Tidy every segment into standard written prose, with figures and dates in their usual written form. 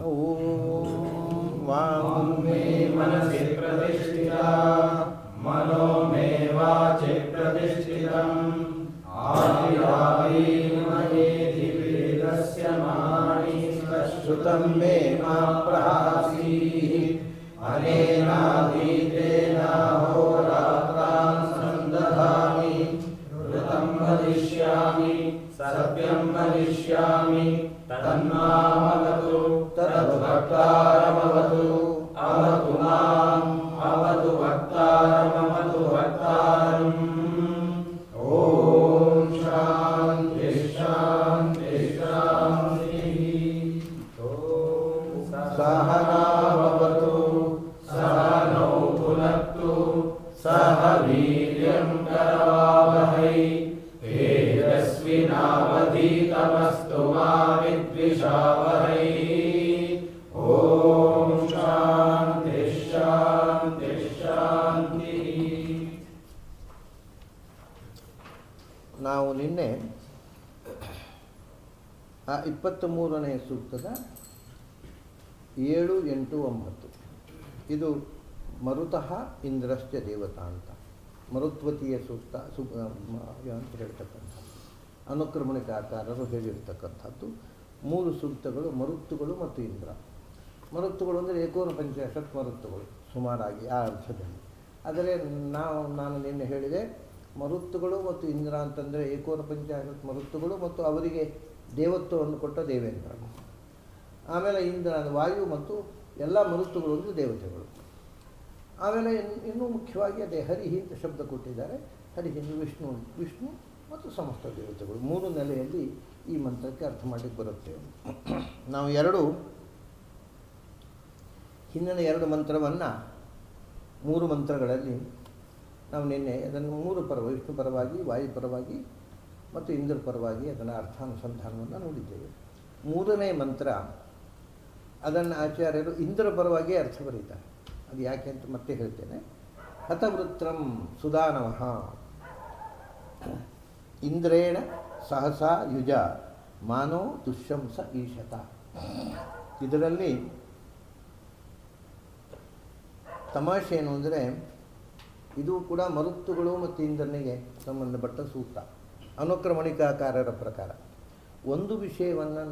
ಓಂ ವಾಂ ಮೇ ಮನಸಿ ಪ್ರತಿಷ್ಠಿತಾ ಮನೋ ಮೇ ವಾಚಿ ಪ್ರತಿಷ್ಠಿತಂ ಆದಿರಾವೀಮಯೇತಿ ವೇದಸ್ಯ ಮಹಾನಿ ಶ್ರುತಂ ಮೇ ಮಾ ಪ್ರಹಾಸೀಃ ಅನೇನಾಧೀತೇನ ಹೋರಾತ್ರಾನ್ ಸಂದಧಾಮಿ ಋತಂ ವದಿಷ್ಯಾಮಿ ಸತ್ಯಂ ವದಿಷ್ಯಾಮಿ ತನ್ಮಾಮವತು ತದ್ ಭಕ್ತಾರಮವತು ಅವತು ಮಾಂ ಅವತು ಭಕ್ತಾರಮವತು ಭಕ್ತಾರಂ. ಓಂ ಶಾಂತಿ ಶಾಂತಿ ಶಾಂತಿ. ಸಹನಾವತು ಸಹ ನೌ ಭುನಕ್ತು ಸಹ ವೀರ್ಯಂ ಕರವಾವಹೈ ತೇಜಸ್ವಿನಾವಧೀತಮಸ್ತು ಮಾ ವಿದ್ವಿಷಾವಹೈ. ಓಂ ಶಾಂತಿ ಶಾಂತಿ ಶಾಂತಿ. ನಾವು ನಿನ್ನೆ ಆ 23ನೇ ಸೂಕ್ತದ 7, 8, 9 ಇದು ಮರುತಃ ಇಂದ್ರಶ್ಚ ದೇವತಾ ಅಂತ ಮರುತ್ವತಿಯ ಸೂಕ್ತ ಅಂತ ಹೇಳ್ತಕ್ಕಂಥ ಅನುಕ್ರಮಣಿಕಾಕಾರರು ಹೇಳಿರ್ತಕ್ಕಂಥದ್ದು 3 ಸೂಕ್ತಗಳು ಮರುತ್ತುಗಳು ಮತ್ತು ಇಂದ್ರ. ಮರುತ್ತುಗಳು ಅಂದರೆ ಏಕೋನ ಪಂಚಾಶತ್ ಮರುತ್ತುಗಳು ಸುಮಾರಾಗಿ ಆ ಅರ್ಥದಲ್ಲಿ. ಆದರೆ ನಾನು ನಿನ್ನೆ ಹೇಳಿದೆ ಮರುತ್ತುಗಳು ಮತ್ತು ಇಂದ್ರ ಅಂತಂದರೆ ಏಕೋನ ಪಂಚಾಶತ್ ಮರುತ್ತುಗಳು ಮತ್ತು ಅವರಿಗೆ ದೇವತ್ವವನ್ನು ಕೊಟ್ಟ ದೇವೇಂದ್ರ. ಆಮೇಲೆ ಇಂದ್ರ ವಾಯು ಮತ್ತು ಎಲ್ಲ ಮರುತ್ತುಗಳು ಅಂದರೆ ದೇವತೆಗಳು. ಆಮೇಲೆ ಇನ್ನೂ ಮುಖ್ಯವಾಗಿ ಅದೇ ಹರಿಹಿ ಅಂತ ಶಬ್ದ ಕೊಟ್ಟಿದ್ದಾರೆ. ಹರಿಹಿಂದು ವಿಷ್ಣು ಮತ್ತು ಸಮಸ್ತ ದೇವತೆಗಳು 3 ನೆಲೆಯಲ್ಲಿ ಈ ಮಂತ್ರಕ್ಕೆ ಅರ್ಥ ಮಾಡಲಿಕ್ಕೆ ಬರುತ್ತೆ. ನಾವು ಹಿಂದಿನ 2 ಮಂತ್ರವನ್ನು 3 ಮಂತ್ರಗಳಲ್ಲಿ ನಾವು ನಿನ್ನೆ ಅದನ್ನು 3 ಪರ್ವ ವಿಷ್ಣು ಪರವಾಗಿ ವಾಯು ಪರವಾಗಿ ಮತ್ತು ಇಂದ್ರ ಪರವಾಗಿ ಅದರ ಅರ್ಥಾನುಸಂಧಾನವನ್ನು ನೋಡಿದ್ದೇವೆ. 3ನೇ ಮಂತ್ರ ಅದನ್ನು ಆಚಾರ್ಯರು ಇಂದ್ರ ಪರವಾಗಿ ಅರ್ಥ ಬರೀತಾರೆ. ಅದು ಯಾಕೆ ಅಂತ ಮತ್ತೆ ಹೇಳ್ತೇನೆ. ಹತವೃತ್ರಂ ಸುದಾನವಃ ಇಂದ್ರೇಣ ಸಹಸಾ ಯುಜ ಮಾನೋ ದುಶ್ಶಂಸ ಈಶತ. ಇದರಲ್ಲಿ ತಮಾಷೆ ಏನು ಅಂದರೆ ಇದು ಕೂಡ ಮರುತ್ತುಗಳು ಮತ್ತು ಇಂದ್ರನಿಗೆ ಸಂಬಂಧಪಟ್ಟ ಸೂಕ್ತ ಅನುಕ್ರಮಣಿಕಾಕಾರರ ಪ್ರಕಾರ. ಒಂದು ವಿಷಯವನ್ನು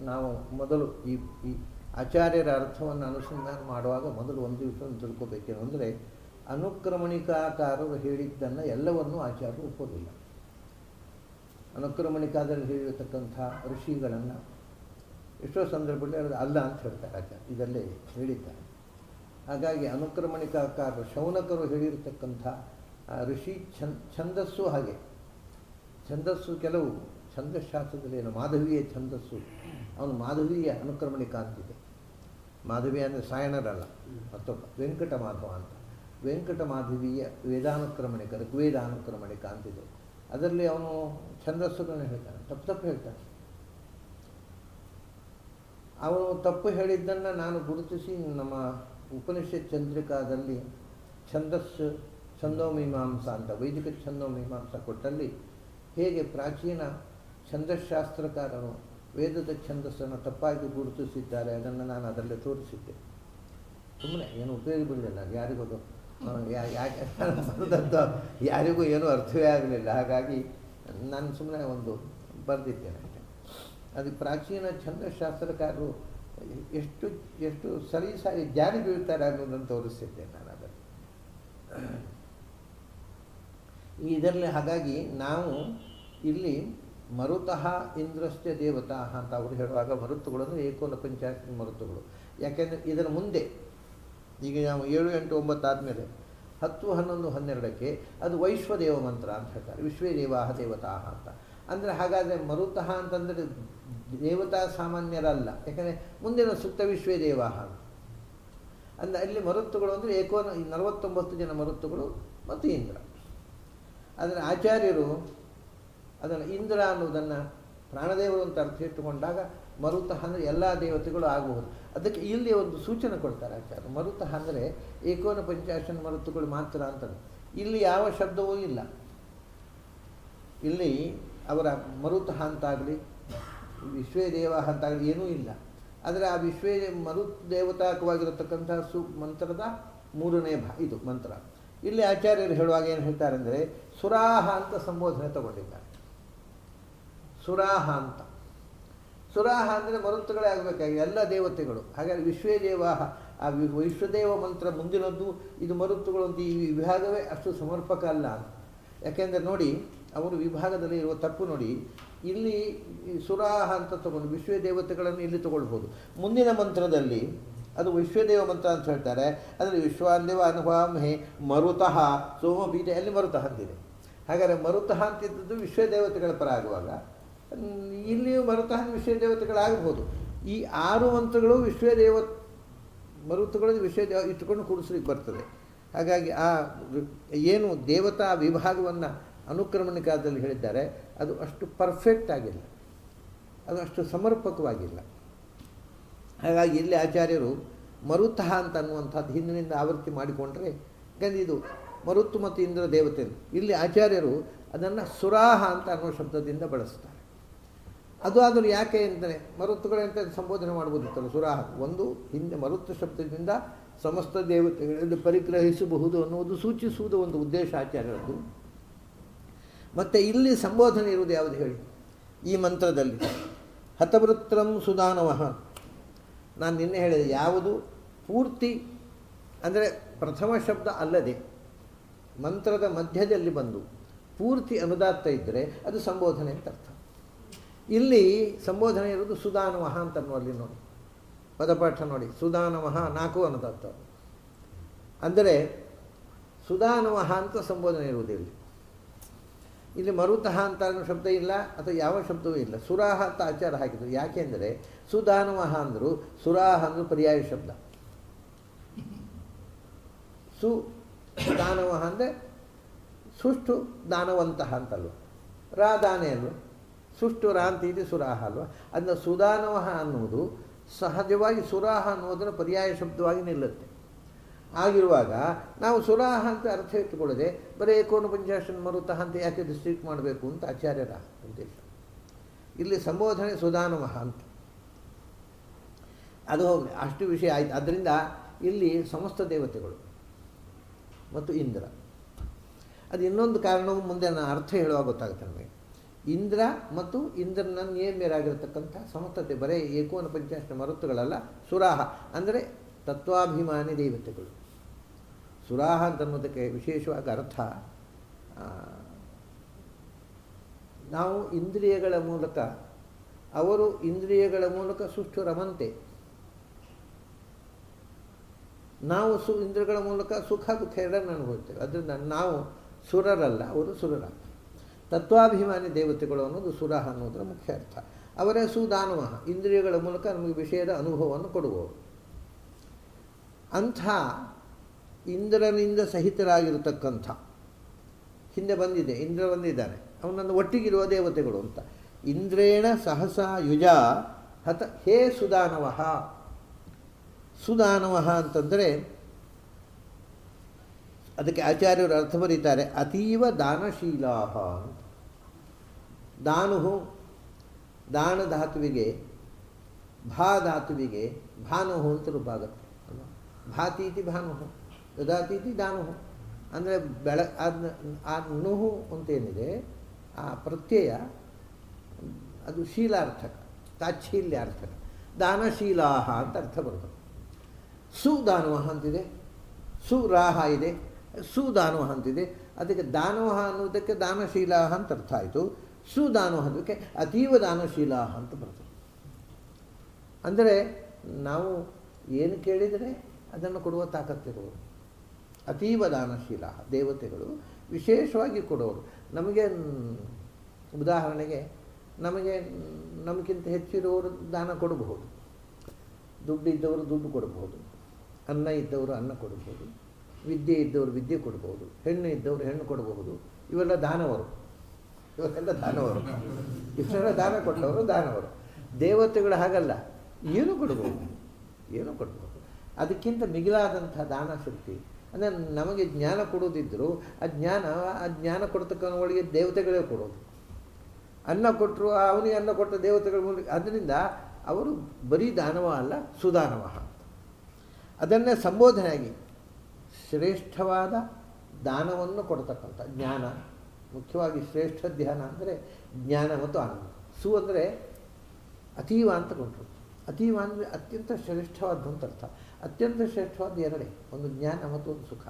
ನಾವು ಮೊದಲು ಈ ಆಚಾರ್ಯರ ಅರ್ಥವನ್ನು ಅನುಸಂಧಾನ ಮಾಡುವಾಗ ಮೊದಲು ಒಂದು ವಿಷಯವನ್ನು ತಿಳ್ಕೋಬೇಕೇನು ಅಂದರೆ ಅನುಕ್ರಮಣಿಕಾಕಾರರು ಹೇಳಿದ್ದನ್ನು ಎಲ್ಲವನ್ನೂ ಆಚಾರ್ಯರು ಒಪ್ಪೋದಿಲ್ಲ. ಅನುಕ್ರಮಣಿಕಾದಲ್ಲಿ ಹೇಳಿರತಕ್ಕಂಥ ಋಷಿಗಳನ್ನು ಎಷ್ಟೋ ಸಂದರ್ಭದಲ್ಲಿ ಅಲ್ಲ ಅಂತ ಹೇಳ್ತಾರೆ ಆಚಾರ್ಯ, ಇದಲ್ಲೇ ಹೇಳಿದ್ದಾರೆ. ಹಾಗಾಗಿ ಅನುಕ್ರಮಣಿಕಾಕಾರರು ಶೌನಕರು ಹೇಳಿರತಕ್ಕಂಥ ಋಷಿ ಛಂದಸ್ಸು ಹಾಗೆ ಛಂದಸ್ಸು ಕೆಲವು ಛಂದಶಾಸ್ತ್ರದಲ್ಲಿ ಏನು ಮಾಧವೀಯ ಛಂದಸ್ಸು ಅವನು ಮಾಧವೀಯ ಅನುಕ್ರಮಣಿಕ ಅಂತಿದೆ. ಮಾಧವೀಯ ಅಂದರೆ ಸಾಯಣರಲ್ಲ ಮತ್ತೊಬ್ಬ ವೆಂಕಟ ಮಾಧವ ಅಂತ ವೆಂಕಟ ಮಾಧವೀಯ ವೇದಾನುಕ್ರಮಣಿಕ ಋಗ್ವೇದಾನುಕ್ರಮಣಿಕ ಅಂತಿದೆ. ಅದರಲ್ಲಿ ಅವನು ಛಂದಸ್ಸುಗಳನ್ನು ಹೇಳ್ತಾನೆ, ತಪ್ಪು ಹೇಳ್ತಾನೆ. ಅವನು ತಪ್ಪು ಹೇಳಿದ್ದನ್ನು ನಾನು ಗುರುತಿಸಿ ನಮ್ಮ ಉಪನಿಷತ್ ಚಂದ್ರಿಕಾದಲ್ಲಿ ಛಂದೋಮೀಮಾಂಸ ಅಂತ ವೈದಿಕ ಛಂದೋಮೀಮಾಂಸ ಕೊಟ್ಟಲ್ಲಿ ಹೇಗೆ ಪ್ರಾಚೀನ ಛಂದಶಾಸ್ತ್ರಕಾರರು ವೇದದ ಛಂದಸ್ಸನ್ನು ತಪ್ಪಾಗಿ ಗುರುತಿಸಿದ್ದಾರೆ ಅದನ್ನು ನಾನು ಅದರಲ್ಲೇ ತೋರಿಸಿದ್ದೆ. ಸುಮ್ಮನೆ ಏನು ಉಪಯೋಗ ಬರಲಿಲ್ಲ, ಯಾರಿಗೋದು ಯಾಕೆ ಬರೆದದ್ದು ಯಾರಿಗೂ ಏನೂ ಅರ್ಥವೇ ಆಗಲಿಲ್ಲ. ಹಾಗಾಗಿ ನಾನು ಸುಮ್ಮನೆ ಒಂದು ಬರೆದಿದ್ದೇನೆ. ಅದು ಪ್ರಾಚೀನ ಛಂದಶಾಸ್ತ್ರಕಾರರು ಎಷ್ಟು ಸರಿ ಜಾರಿ ಬೀಳ್ತಾರೆ ಅನ್ನೋದನ್ನು ತೋರಿಸಿದ್ದೆ ನಾನು ಅದನ್ನು ಇದರಲ್ಲಿ. ಹಾಗಾಗಿ ನಾವು ಇಲ್ಲಿ ಮರುತಃ ಇಂದ್ರಶ್ಚ ದೇವತಾ ಅಂತ ಅವರು ಹೇಳುವಾಗ ಮರುತ್ತುಗಳು ಅಂದರೆ ಏಕೋನ ಪಂಚಾಶತ್ ಮರುತ್ತುಗಳು. ಯಾಕೆಂದರೆ ಇದರ ಮುಂದೆ ಈಗ ನಾವು 7, 8, 9 ಆದಮೇಲೆ 10, 11, 12ಕ್ಕೆ ಅದು ವೈಶ್ವದೇವ ಮಂತ್ರ ಅಂತ ಹೇಳ್ತಾರೆ. ವಿಶ್ವೇದೇವಾ ದೇವತಾ ಅಂತ ಅಂದರೆ ಹಾಗಾದರೆ ಮರುತಃ ಅಂತಂದರೆ ದೇವತಾ ಸಾಮಾನ್ಯರಲ್ಲ. ಯಾಕಂದರೆ ಮುಂದಿನ ಸೂಕ್ತ ವಿಶ್ವೇದೇವಾ ಅಂದರೆ ಅಲ್ಲಿ ಮರುತ್ತುಗಳು ಅಂದರೆ ಏಕೋನ 49 ಜನ ಮರುತ್ತುಗಳು ಮತ್ತು ಇಂದ್ರ. ಅದನ್ನು ಆಚಾರ್ಯರು ಅದನ್ನು ಇಂದ್ರ ಅನ್ನೋದನ್ನು ಪ್ರಾಣದೇವರು ಅಂತ ಅರ್ಥ ಇಟ್ಟುಕೊಂಡಾಗ ಮರುತಃ ಅಂದರೆ ಎಲ್ಲ ದೇವತೆಗಳು ಆಗಬಹುದು. ಅದಕ್ಕೆ ಇಲ್ಲಿ ಒಂದು ಸೂಚನೆ ಕೊಡ್ತಾರೆ ಆಚಾರ್ಯರು. ಮರುತಃ ಅಂದರೆ ಏಕೋನ ಪಂಚಾಶನ್ ಮರುತ್ತುಗಳು ಮಾತ್ರ ಅಂತ. ಇಲ್ಲಿ ಯಾವ ಶಬ್ದವೂ ಇಲ್ಲ. ಇಲ್ಲಿ ಅವರ ಮರುತಃ ಅಂತಾಗಲಿ ವಿಶ್ವೇದೇವ ಅಂತಾಗಲಿ ಏನೂ ಇಲ್ಲ. ಆದರೆ ಆ ಮರುತ್ ದೇವತಾಕವಾಗಿರತಕ್ಕಂಥ ಮಂತ್ರದ ಮೂರನೇ ಇದು ಮಂತ್ರ. ಇಲ್ಲಿ ಆಚಾರ್ಯರು ಹೇಳುವಾಗ ಏನು ಹೇಳ್ತಾರೆ ಅಂದರೆ ಸುರಾಹ ಅಂತ ಸಂಬೋಧನೆ ತಗೊಂಡಿದ್ದಾರೆ. ಸುರಾಹ ಅಂತ, ಸುರಾಹ ಅಂದರೆ ಮರುತ್ತುಗಳೇ ಆಗಬೇಕಾಗಿ ಎಲ್ಲ ದೇವತೆಗಳು. ಹಾಗಾಗಿ ವಿಶ್ವೇದೇವ, ಆ ವಿಶ್ವದೇವ ಮಂತ್ರ ಮುಂದಿನದ್ದು, ಇದು ಮರುತ್ತುಗಳು ಅಂತ ಈ ವಿಭಾಗವೇ ಅಷ್ಟು ಸಮರ್ಪಕ ಅಲ್ಲ ಅಂತ. ಯಾಕೆಂದರೆ ನೋಡಿ, ಅವರು ವಿಭಾಗದಲ್ಲಿ ಇರುವ ತಪ್ಪು ನೋಡಿ, ಇಲ್ಲಿ ಸುರಾಹ ಅಂತ ತಗೊಂಡು ವಿಶ್ವದೇವತೆಗಳನ್ನು ಇಲ್ಲಿ ತಗೊಳ್ಬೋದು. ಮುಂದಿನ ಮಂತ್ರದಲ್ಲಿ ಅದು ವಿಶ್ವದೇವ ಮಂತ್ರ ಅಂತ ಹೇಳ್ತಾರೆ. ಅದರಲ್ಲಿ ವಿಶ್ವಾಂದೇವ ಅನುಭಾಮಹೆ ಮರುತಃ ಸೋಮಬೀಜ, ಅಲ್ಲಿ ಮರುತಃ ಅಂತಿದೆ. ಹಾಗಾದರೆ ಮರುತಃ ಅಂತಿದ್ದದ್ದು ವಿಶ್ವದೇವತೆಗಳ ಪರ ಆಗುವಾಗ ಇಲ್ಲಿಯೂ ಮರುತಃ ವಿಶ್ವದೇವತೆಗಳಾಗಬಹುದು. ಈ 6 ಮಂತ್ರಗಳು ಮರುತುಗಳು ವಿಶ್ವದೇವ ಇಟ್ಟುಕೊಂಡು ಕೂಡಿಸ್ಲಿಕ್ಕೆ ಬರ್ತದೆ. ಹಾಗಾಗಿ ಆ ಏನು ದೇವತಾ ವಿಭಾಗವನ್ನು ಅನುಕ್ರಮಣಿಕಾದಲ್ಲಿ ಹೇಳಿದ್ದಾರೆ ಅದು ಅಷ್ಟು ಪರ್ಫೆಕ್ಟ್ ಆಗಿಲ್ಲ, ಅದು ಅಷ್ಟು ಸಮರ್ಪಕವಾಗಿಲ್ಲ. ಹಾಗಾಗಿ ಇಲ್ಲಿ ಆಚಾರ್ಯರು ಮರುತಃ ಅಂತ ಅನ್ನುವಂಥದ್ದು ಹಿಂದಿನಿಂದ ಆವೃತ್ತಿ ಮಾಡಿಕೊಂಡ್ರೆ, ಯಾಕಂದರೆ ಇದು ಮರುತ್ತು ಮತ್ತು ಇಂದ್ರ ದೇವತೆ. ಇಲ್ಲಿ ಆಚಾರ್ಯರು ಅದನ್ನು ಸುರಾಹ ಅಂತ ಅನ್ನುವ ಶಬ್ದದಿಂದ ಬಳಸ್ತಾರೆ. ಅದು ಆದರೂ ಯಾಕೆ ಅಂತಲೇ ಮರುತ್ತುಗಳಂತ ಸಂಬೋಧನೆ ಮಾಡ್ಬೋದಿತ್ತಲ್ಲ. ಸುರಾಹ ಒಂದು ಹಿಂದೆ ಮರುತ್ತು ಶಬ್ದದಿಂದ ಸಮಸ್ತ ದೇವತೆಗಳಲ್ಲಿ ಪರಿಗ್ರಹಿಸಬಹುದು ಅನ್ನುವುದು ಸೂಚಿಸುವುದು ಒಂದು ಉದ್ದೇಶ ಆಚಾರ್ಯರದ್ದು. ಮತ್ತು ಇಲ್ಲಿ ಸಂಬೋಧನೆ ಇರುವುದು ಯಾವುದು ಹೇಳಿ, ಈ ಮಂತ್ರದಲ್ಲಿ ಹತವೃತ್ರಂ ಸುದಾನವಃ. ನಾನು ನಿನ್ನೆ ಹೇಳಿದೆ, ಯಾವುದು ಪೂರ್ತಿ ಅಂದರೆ ಪ್ರಥಮ ಶಬ್ದ ಅಲ್ಲದೆ ಮಂತ್ರದ ಮಧ್ಯದಲ್ಲಿ ಬಂದು ಪೂರ್ತಿ ಅನುದಾತ್ತ ಇದ್ದರೆ ಅದು ಸಂಬೋಧನೆ ಅಂತ ಅರ್ಥ. ಇಲ್ಲಿ ಸಂಬೋಧನೆ ಇರುವುದು ಸುದಾನವಃ ಅಂತ ಅನ್ನುವಲ್ಲಿ ನೋಡಿ, ಪದಪಾಠ ನೋಡಿ, ಸುದಾನವಃ 4 ಅನುದಾತ್ತ. ಅಂದರೆ ಸುದಾನವಃ ಅಂತ ಸಂಬೋಧನೆ ಇರುವುದಿಲ್ಲ. ಇಲ್ಲಿ ಮರುತಃ ಅಂತ ಅನ್ನೋ ಶಬ್ದ ಇಲ್ಲ, ಅಥವಾ ಯಾವ ಶಬ್ದವೂ ಇಲ್ಲ. ಸುರಾಹ ಅಂತ ಆಚಾರ ಹಾಕಿದ್ರು. ಯಾಕೆಂದರೆ ಸುದಾನವಃ ಅಂದರು, ಸುರಾಹ ಅಂದರು ಪರ್ಯಾಯ ಶಬ್ದ. ಸುದಾನವಃ ಅಂದರೆ ಸುಷ್ಟು ದಾನವಂತಹ ಅಂತಲ್ವ, ರಾದಾನೆ ಅಲ್ವ, ಸುಷ್ಟು ರಾಂತಿ ಇದು ಸುರಾಹ ಅಲ್ವ. ಅದನ್ನ ಸುದಾನವಃ ಅನ್ನುವುದು ಸಹಜವಾಗಿ ಸುರಾಹ ಅನ್ನೋದರ ಪರ್ಯಾಯ ಶಬ್ದವಾಗಿ ನಿಲ್ಲುತ್ತೆ. ಆಗಿರುವಾಗ ನಾವು ಸುರಾಹ ಅಂತ ಅರ್ಥ ಇಟ್ಟುಕೊಳ್ಳದೆ ಬರೀ ಏಕೋನಪಂಚಾಶನ್ ಮರುತಃ ಅಂತ ಯಾಕೆ ಡಿಸ್ಟ್ರಿಕ್ಟ್ ಮಾಡಬೇಕು ಅಂತ ಆಚಾರ್ಯರ ಉದ್ದೇಶ. ಇಲ್ಲಿ ಸಂಬೋಧನೆ ಸುದಾನವಃ ಅಂತ, ಅದು ಹೋಗಲಿ, ಅಷ್ಟು ವಿಷಯ ಆಯಿತು. ಆದ್ದರಿಂದ ಇಲ್ಲಿ ಸಮಸ್ತ ದೇವತೆಗಳು ಮತ್ತು ಇಂದ್ರ. ಅದು ಇನ್ನೊಂದು ಕಾರಣವು ಮುಂದೆ ನಾನು ಅರ್ಥ ಹೇಳುವಾಗ ಗೊತ್ತಾಗುತ್ತೆ ನಮಗೆ. ಇಂದ್ರ ಮತ್ತು ಇಂದ್ರನ ನೇಮ್ಯರಾಗಿರತಕ್ಕಂಥ ಸಮಸ್ತತೆ ಬರೀ ಏಕೋನ ಪಂಚಾಶನ ಮರುತ್ತುಗಳಲ್ಲ. ಸುರಾಹ ಅಂದರೆ ತತ್ವಾಭಿಮಾನಿ ದೇವತೆಗಳು. ಸುರಾಹ ಅಂತ ಅನ್ನೋದಕ್ಕೆ ವಿಶೇಷವಾಗಿ ಅರ್ಥ, ನಾವು ಇಂದ್ರಿಯಗಳ ಮೂಲಕ, ಅವರು ಇಂದ್ರಿಯಗಳ ಮೂಲಕ ಸುಷ್ಟು ರಮಂತೆ, ನಾವು ಇಂದ್ರಿಯಗಳ ಮೂಲಕ ಸುಖ ದುಃಖ ಎರಡನ್ನು ಅನುಭವಿಸ್ತೇವೆ. ಅದರಿಂದ ನಾವು ಸುರರಲ್ಲ, ಅವರು ಸುರರಾಗ್ತಾರೆ. ತತ್ವಾಭಿಮಾನಿ ದೇವತೆಗಳು ಅನ್ನೋದು ಸುರಾಹ ಅನ್ನೋದರ ಮುಖ್ಯ ಅರ್ಥ. ಅವರೇ ಸುದಾನವಃ, ಇಂದ್ರಿಯಗಳ ಮೂಲಕ ನಮಗೆ ವಿಷಯದ ಅನುಭವವನ್ನು ಕೊಡುವವರು. ಅಂಥ ಇಂದ್ರನಿಂದ ಸಹಿತರಾಗಿರತಕ್ಕಂಥ, ಹಿಂದೆ ಬಂದಿದೆ, ಇಂದ್ರ ಬಂದಿದ್ದಾನೆ, ಅವನನ್ನು ಒಟ್ಟಿಗಿರುವ ದೇವತೆಗಳು ಅಂತ. ಇಂದ್ರೇಣ ಸಹಸಾ ಯುಜ ಹತ ಹೇ ಸುದಾನವಃ. ಸುದಾನವಃ ಅಂತಂದರೆ ಅದಕ್ಕೆ ಆಚಾರ್ಯರು ಅರ್ಥ ಬರೀತಾರೆ, ಅತೀವ ದಾನಶೀಲಾ ಅಂತ. ದಾನು, ದಾನ ಧಾತುವಿಗೆ ಭಾ ಧಾತುವಿಗೆ ಭಾನುಹು ಅಂತ ರೂಪಾಗುತ್ತೆ ಅಲ್ವಾ. ಭಾತೀತಿ ಭಾನುಹು, ದದಾತೀತಿ ದಾನುಹು. ಅಂದರೆ ಆ ನುಹು ಅಂತೇನಿದೆ ಆ ಪ್ರತ್ಯಯ ಅದು ಶೀಲಾರ್ಥಕ, ತಾಚ್ಛೀಲ್ಯಾರ್ಥಕ. ದಾನಶೀಲಾಹ ಅಂತ ಅರ್ಥ ಬರ್ತದೆ. ಸುದಾನವಃ ಅಂತಿದೆ, ಸುರಾಹ ಇದೆ, ಸುದಾನವಃ ಅಂತಿದೆ. ಅದಕ್ಕೆ ದಾನವಃ ಅನ್ನೋದಕ್ಕೆ ದಾನಶೀಲಾಹ ಅಂತ ಅರ್ಥ ಆಯಿತು. ಸುದಾನವಃ ಅನ್ನೋದಕ್ಕೆ ಅತೀವ ದಾನಶೀಲಾಹ ಅಂತ ಬರ್ತದೆ. ಅಂದರೆ ನಾವು ಏನು ಕೇಳಿದರೆ ಅದನ್ನು ಕೊಡುವ ತಾಕತ್ತಿರುವರು. ಅತೀವ ದಾನಶೀಲ ದೇವತೆಗಳು ವಿಶೇಷವಾಗಿ ಕೊಡೋರು. ನಮಗೆ ಉದಾಹರಣೆಗೆ ನಮಗಿಂತ ಹೆಚ್ಚಿರುವವರು ದಾನ ಕೊಡಬಹುದು, ದುಡ್ಡು ಇದ್ದವರು ದುಡ್ಡು ಕೊಡಬಹುದು, ಅನ್ನ ಇದ್ದವರು ಅನ್ನ ಕೊಡಬಹುದು, ವಿದ್ಯೆ ಇದ್ದವರು ವಿದ್ಯೆ ಕೊಡಬಹುದು, ಹೆಣ್ಣು ಇದ್ದವರು ಹೆಣ್ಣು ಕೊಡಬಹುದು. ಇವೆಲ್ಲ ದಾನವರು, ಇವರೆಲ್ಲ ದಾನವರು, ಇವರೆಲ್ಲ ದಾನ ಕೊಟ್ಟವರು ದಾನವರು. ದೇವತೆಗಳು ಹಾಗಲ್ಲ, ಏನು ಕೊಡಬಹುದು, ಏನು ಕೊಡಬಹುದು. ಅದಕ್ಕಿಂತ ಮಿಗಿಲಾದಂಥ ದಾನ ಶಕ್ತಿ. ಅಂದರೆ ನಮಗೆ ಜ್ಞಾನ ಕೊಡೋದಿದ್ದರೂ ಆ ಜ್ಞಾನ ಕೊಡ್ತಕ್ಕಂಥ ದೇವತೆಗಳೇ ಕೊಡೋದು. ಅನ್ನ ಕೊಟ್ಟರು ಅವನಿಗೆ ಅನ್ನ ಕೊಟ್ಟ ದೇವತೆಗಳ ಮೂಲಕ. ಅದರಿಂದ ಅವರು ಬರೀ ದಾನವ ಅಲ್ಲ, ಸುದಾನವ. ಅದನ್ನೇ ಸಂಬೋಧನೆಯಾಗಿ ಶ್ರೇಷ್ಠವಾದ ದಾನವನ್ನು ಕೊಡ್ತಕ್ಕಂಥ ಜ್ಞಾನ, ಮುಖ್ಯವಾಗಿ ಶ್ರೇಷ್ಠ ಧ್ಯಾನ ಅಂದರೆ ಜ್ಞಾನ ಮತ್ತು ಆನಂದ. ಅಂದರೆ ಅತೀವ ಅಂತ ಕೊಂಡ್ರು. ಅತೀವ ಅಂದರೆ ಅತ್ಯಂತ ಶ್ರೇಷ್ಠವಾದ್ದು ಅಂತ ಅರ್ಥ. ಅತ್ಯಂತ ಶ್ರೇಷ್ಠವಾದ ಎರಡೇ, ಒಂದು ಜ್ಞಾನ ಮತ್ತು ಒಂದು ಸುಖ.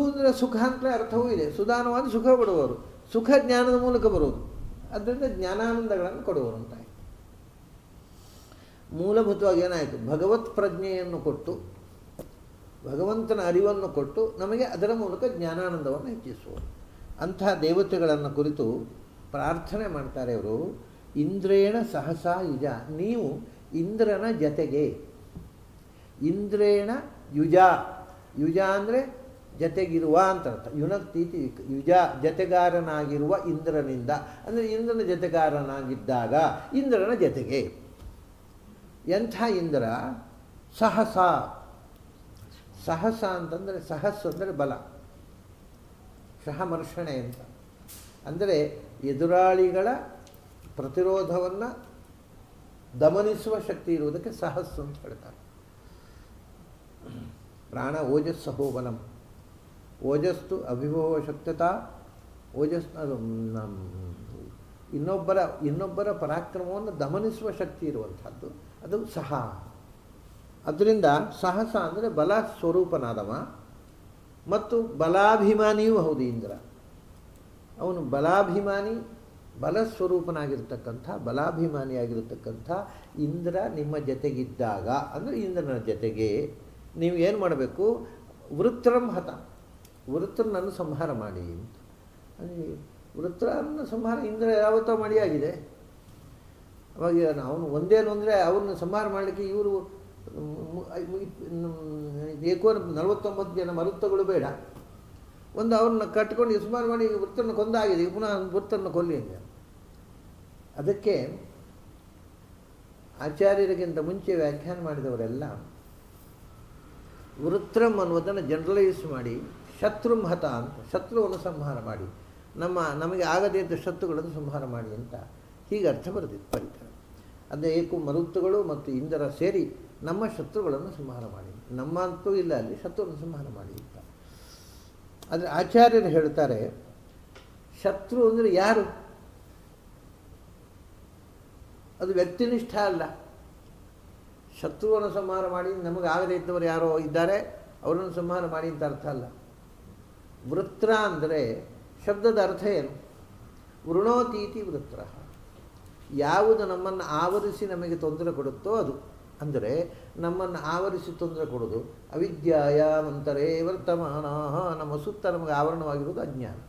ಅಂದರೆ ಸುಖ ಅಂತಲೇ ಅರ್ಥವೂ ಇದೆ. ಸುದಾನವಾದ ಸುಖ ಕೊಡುವವರು, ಸುಖ ಜ್ಞಾನದ ಮೂಲಕ ಬರುವುದು, ಅದರಿಂದ ಜ್ಞಾನಾನಂದಗಳನ್ನು ಕೊಡುವರು ಅಂತ ಆಯಿತು. ಮೂಲಭೂತವಾಗಿ ಏನಾಯಿತು, ಭಗವತ್ ಪ್ರಜ್ಞೆಯನ್ನು ಕೊಟ್ಟು, ಭಗವಂತನ ಅರಿವನ್ನು ಕೊಟ್ಟು ನಮಗೆ ಅದರ ಮೂಲಕ ಜ್ಞಾನಾನಂದವನ್ನು ಹೆಚ್ಚಿಸುವರು. ಅಂತಹ ದೇವತೆಗಳನ್ನು ಕುರಿತು ಪ್ರಾರ್ಥನೆ ಮಾಡ್ತಾರೆ ಅವರು. ಇಂದ್ರೇಣ ಸಹಸಾ ಯುಜ, ನೀವು ಇಂದ್ರನ ಜತೆಗೆ. ಇಂದ್ರೇಣ ಯುಜ, ಯುಜ ಅಂದರೆ ಜತೆಗಿರುವ ಅಂತ ಅರ್ಥ. ಯುನಕ್ತೀತಿ ಯುಜ, ಜತೆಗಾರನಾಗಿರುವ ಇಂದ್ರನಿಂದ, ಅಂದರೆ ಇಂದ್ರನ ಜತೆಗಾರನಾಗಿದ್ದಾಗ ಇಂದ್ರನ ಜತೆಗೆ. ಎಂಥ ಇಂದ್ರ? ಸಹಸ. ಸಹಸ ಅಂತಂದರೆ ಸಹಸ್ ಅಂದರೆ ಬಲ, ಸಹಮರ್ಷಣೆ ಅಂತ ಅಂದರೆ ಎದುರಾಳಿಗಳ ಪ್ರತಿರೋಧವನ್ನು ದಮನಿಸುವ ಶಕ್ತಿ ಇರುವುದಕ್ಕೆ ಸಹಸ್ಸು ಅಂತ ಹೇಳ್ತಾರೆ. ಪ್ರಾಣ ಓಜಸ್ಸಹೋ ಬಲಂ, ಓಜಸ್ತು ಅಭಿಭವ ಶಕ್ತತಾ, ಓಜಸ್ ಅದು ಇನ್ನೊಬ್ಬರ ಪರಾಕ್ರಮವನ್ನು ದಮನಿಸುವ ಶಕ್ತಿ ಇರುವಂಥದ್ದು, ಅದು ಸಹ. ಅದರಿಂದ ಸಹಸ ಅಂದರೆ ಬಲ ಸ್ವರೂಪನಾದವ ಮತ್ತು ಬಲಾಭಿಮಾನಿಯೂ ಹೌದು ಇಂದ್ರ. ಅವನು ಬಲಾಭಿಮಾನಿ, ಬಲಸ್ವರೂಪನಾಗಿರ್ತಕ್ಕಂಥ, ಬಲಾಭಿಮಾನಿಯಾಗಿರ್ತಕ್ಕಂಥ ಇಂದ್ರ ನಿಮ್ಮ ಜೊತೆಗಿದ್ದಾಗ, ಅಂದರೆ ಇಂದ್ರನ ಜೊತೆಗೆ ನೀವು ಏನು ಮಾಡಬೇಕು? ವೃತ್ರಂ ಹತ, ವೃತ್ರನನ್ನು ಸಂಹಾರ ಮಾಡಿ ಅಂತ. ಅಂದರೆ ವೃತ್ರನ ಸಂಹಾರ ಇಂದ್ರ ಯಾವತ್ತೋ ಮಾಡಿಯಾಗಿದೆ. ಅವಾಗ ಅವನು ಒಂದೇನು ಅಂದರೆ ಅವ್ರನ್ನ ಸಂಹಾರ ಮಾಡಲಿಕ್ಕೆ ಇವರು 49 ಜನ ಮರುತ್ತಗಳು ಬೇಡ, ಒಂದು ಅವ್ರನ್ನ ಕಟ್ಕೊಂಡು ಸಂಹಾರ ಮಾಡಿ ವೃತ್ತನ ಕೊಂದಾಗಿದೆ, ಈಗ ಪುನಃ ವೃತ್ತನ ಕೊಲ್ಲಿ ಅಂತ. ಅದಕ್ಕೆ ಆಚಾರ್ಯರಿಗಿಂತ ಮುಂಚೆ ವ್ಯಾಖ್ಯಾನ ಮಾಡಿದವರೆಲ್ಲ ವೃತ್ರಂ ಅನ್ನುವುದನ್ನು ಜನರಲೈಸ್ ಮಾಡಿ ಶತ್ರುಂ ಹತ ಅಂತ, ಶತ್ರುವನ್ನು ಸಂಹಾರ ಮಾಡಿ, ನಮಗೆ ಆಗದೇ ಇದ್ದ ಶತ್ರುಗಳನ್ನು ಸಂಹಾರ ಮಾಡಿ ಅಂತ ಹೀಗೆ ಅರ್ಥ ಬರೀತಾರೆ. ಅದೇ ಏಕು ಮರುತ್ತುಗಳು ಮತ್ತು ಇಂದ್ರ ಸೇರಿ ನಮ್ಮ ಶತ್ರುಗಳನ್ನು ಸಂಹಾರ ಮಾಡಿ, ನಮ್ಮ ಅಂತೂ ಇಲ್ಲ ಅಲ್ಲಿ, ಶತ್ರುವನ್ನು ಸಂಹಾರ ಮಾಡಿ ಅಂತ. ಆದರೆ ಆಚಾರ್ಯರು ಹೇಳ್ತಾರೆ, ಶತ್ರು ಅಂದರೆ ಯಾರು? ಅದು ವ್ಯಕ್ತಿನಿಷ್ಠ ಅಲ್ಲ. ಶತ್ರುವನ್ನು ಸಂಹಾರ ಮಾಡಿ, ನಮಗೆ ಆಗದೇ ಇದ್ದವರು ಯಾರೋ ಇದ್ದಾರೆ ಅವರನ್ನು ಸಂಹಾರ ಮಾಡಿ ಅಂತ ಅರ್ಥ ಅಲ್ಲ. ವೃತ್ರ ಅಂದರೆ ಶಬ್ದದ ಅರ್ಥ ಏನು? ವೃಣೋತೀತಿ ವೃತ್ರ, ಯಾವುದು ನಮ್ಮನ್ನು ಆವರಿಸಿ ನಮಗೆ ತೊಂದರೆ ಕೊಡುತ್ತೋ ಅದು. ಅಂದರೆ ನಮ್ಮನ್ನು ಆವರಿಸಿ ತೊಂದರೆ ಕೊಡೋದು ಅವಿದ್ಯಾಯ ಮಂತರೇ ವರ್ತಮಾನ, ನಮ್ಮ ಸುತ್ತ ನಮಗೆ ಆವರಣವಾಗಿರೋದು ಅಜ್ಞಾನ.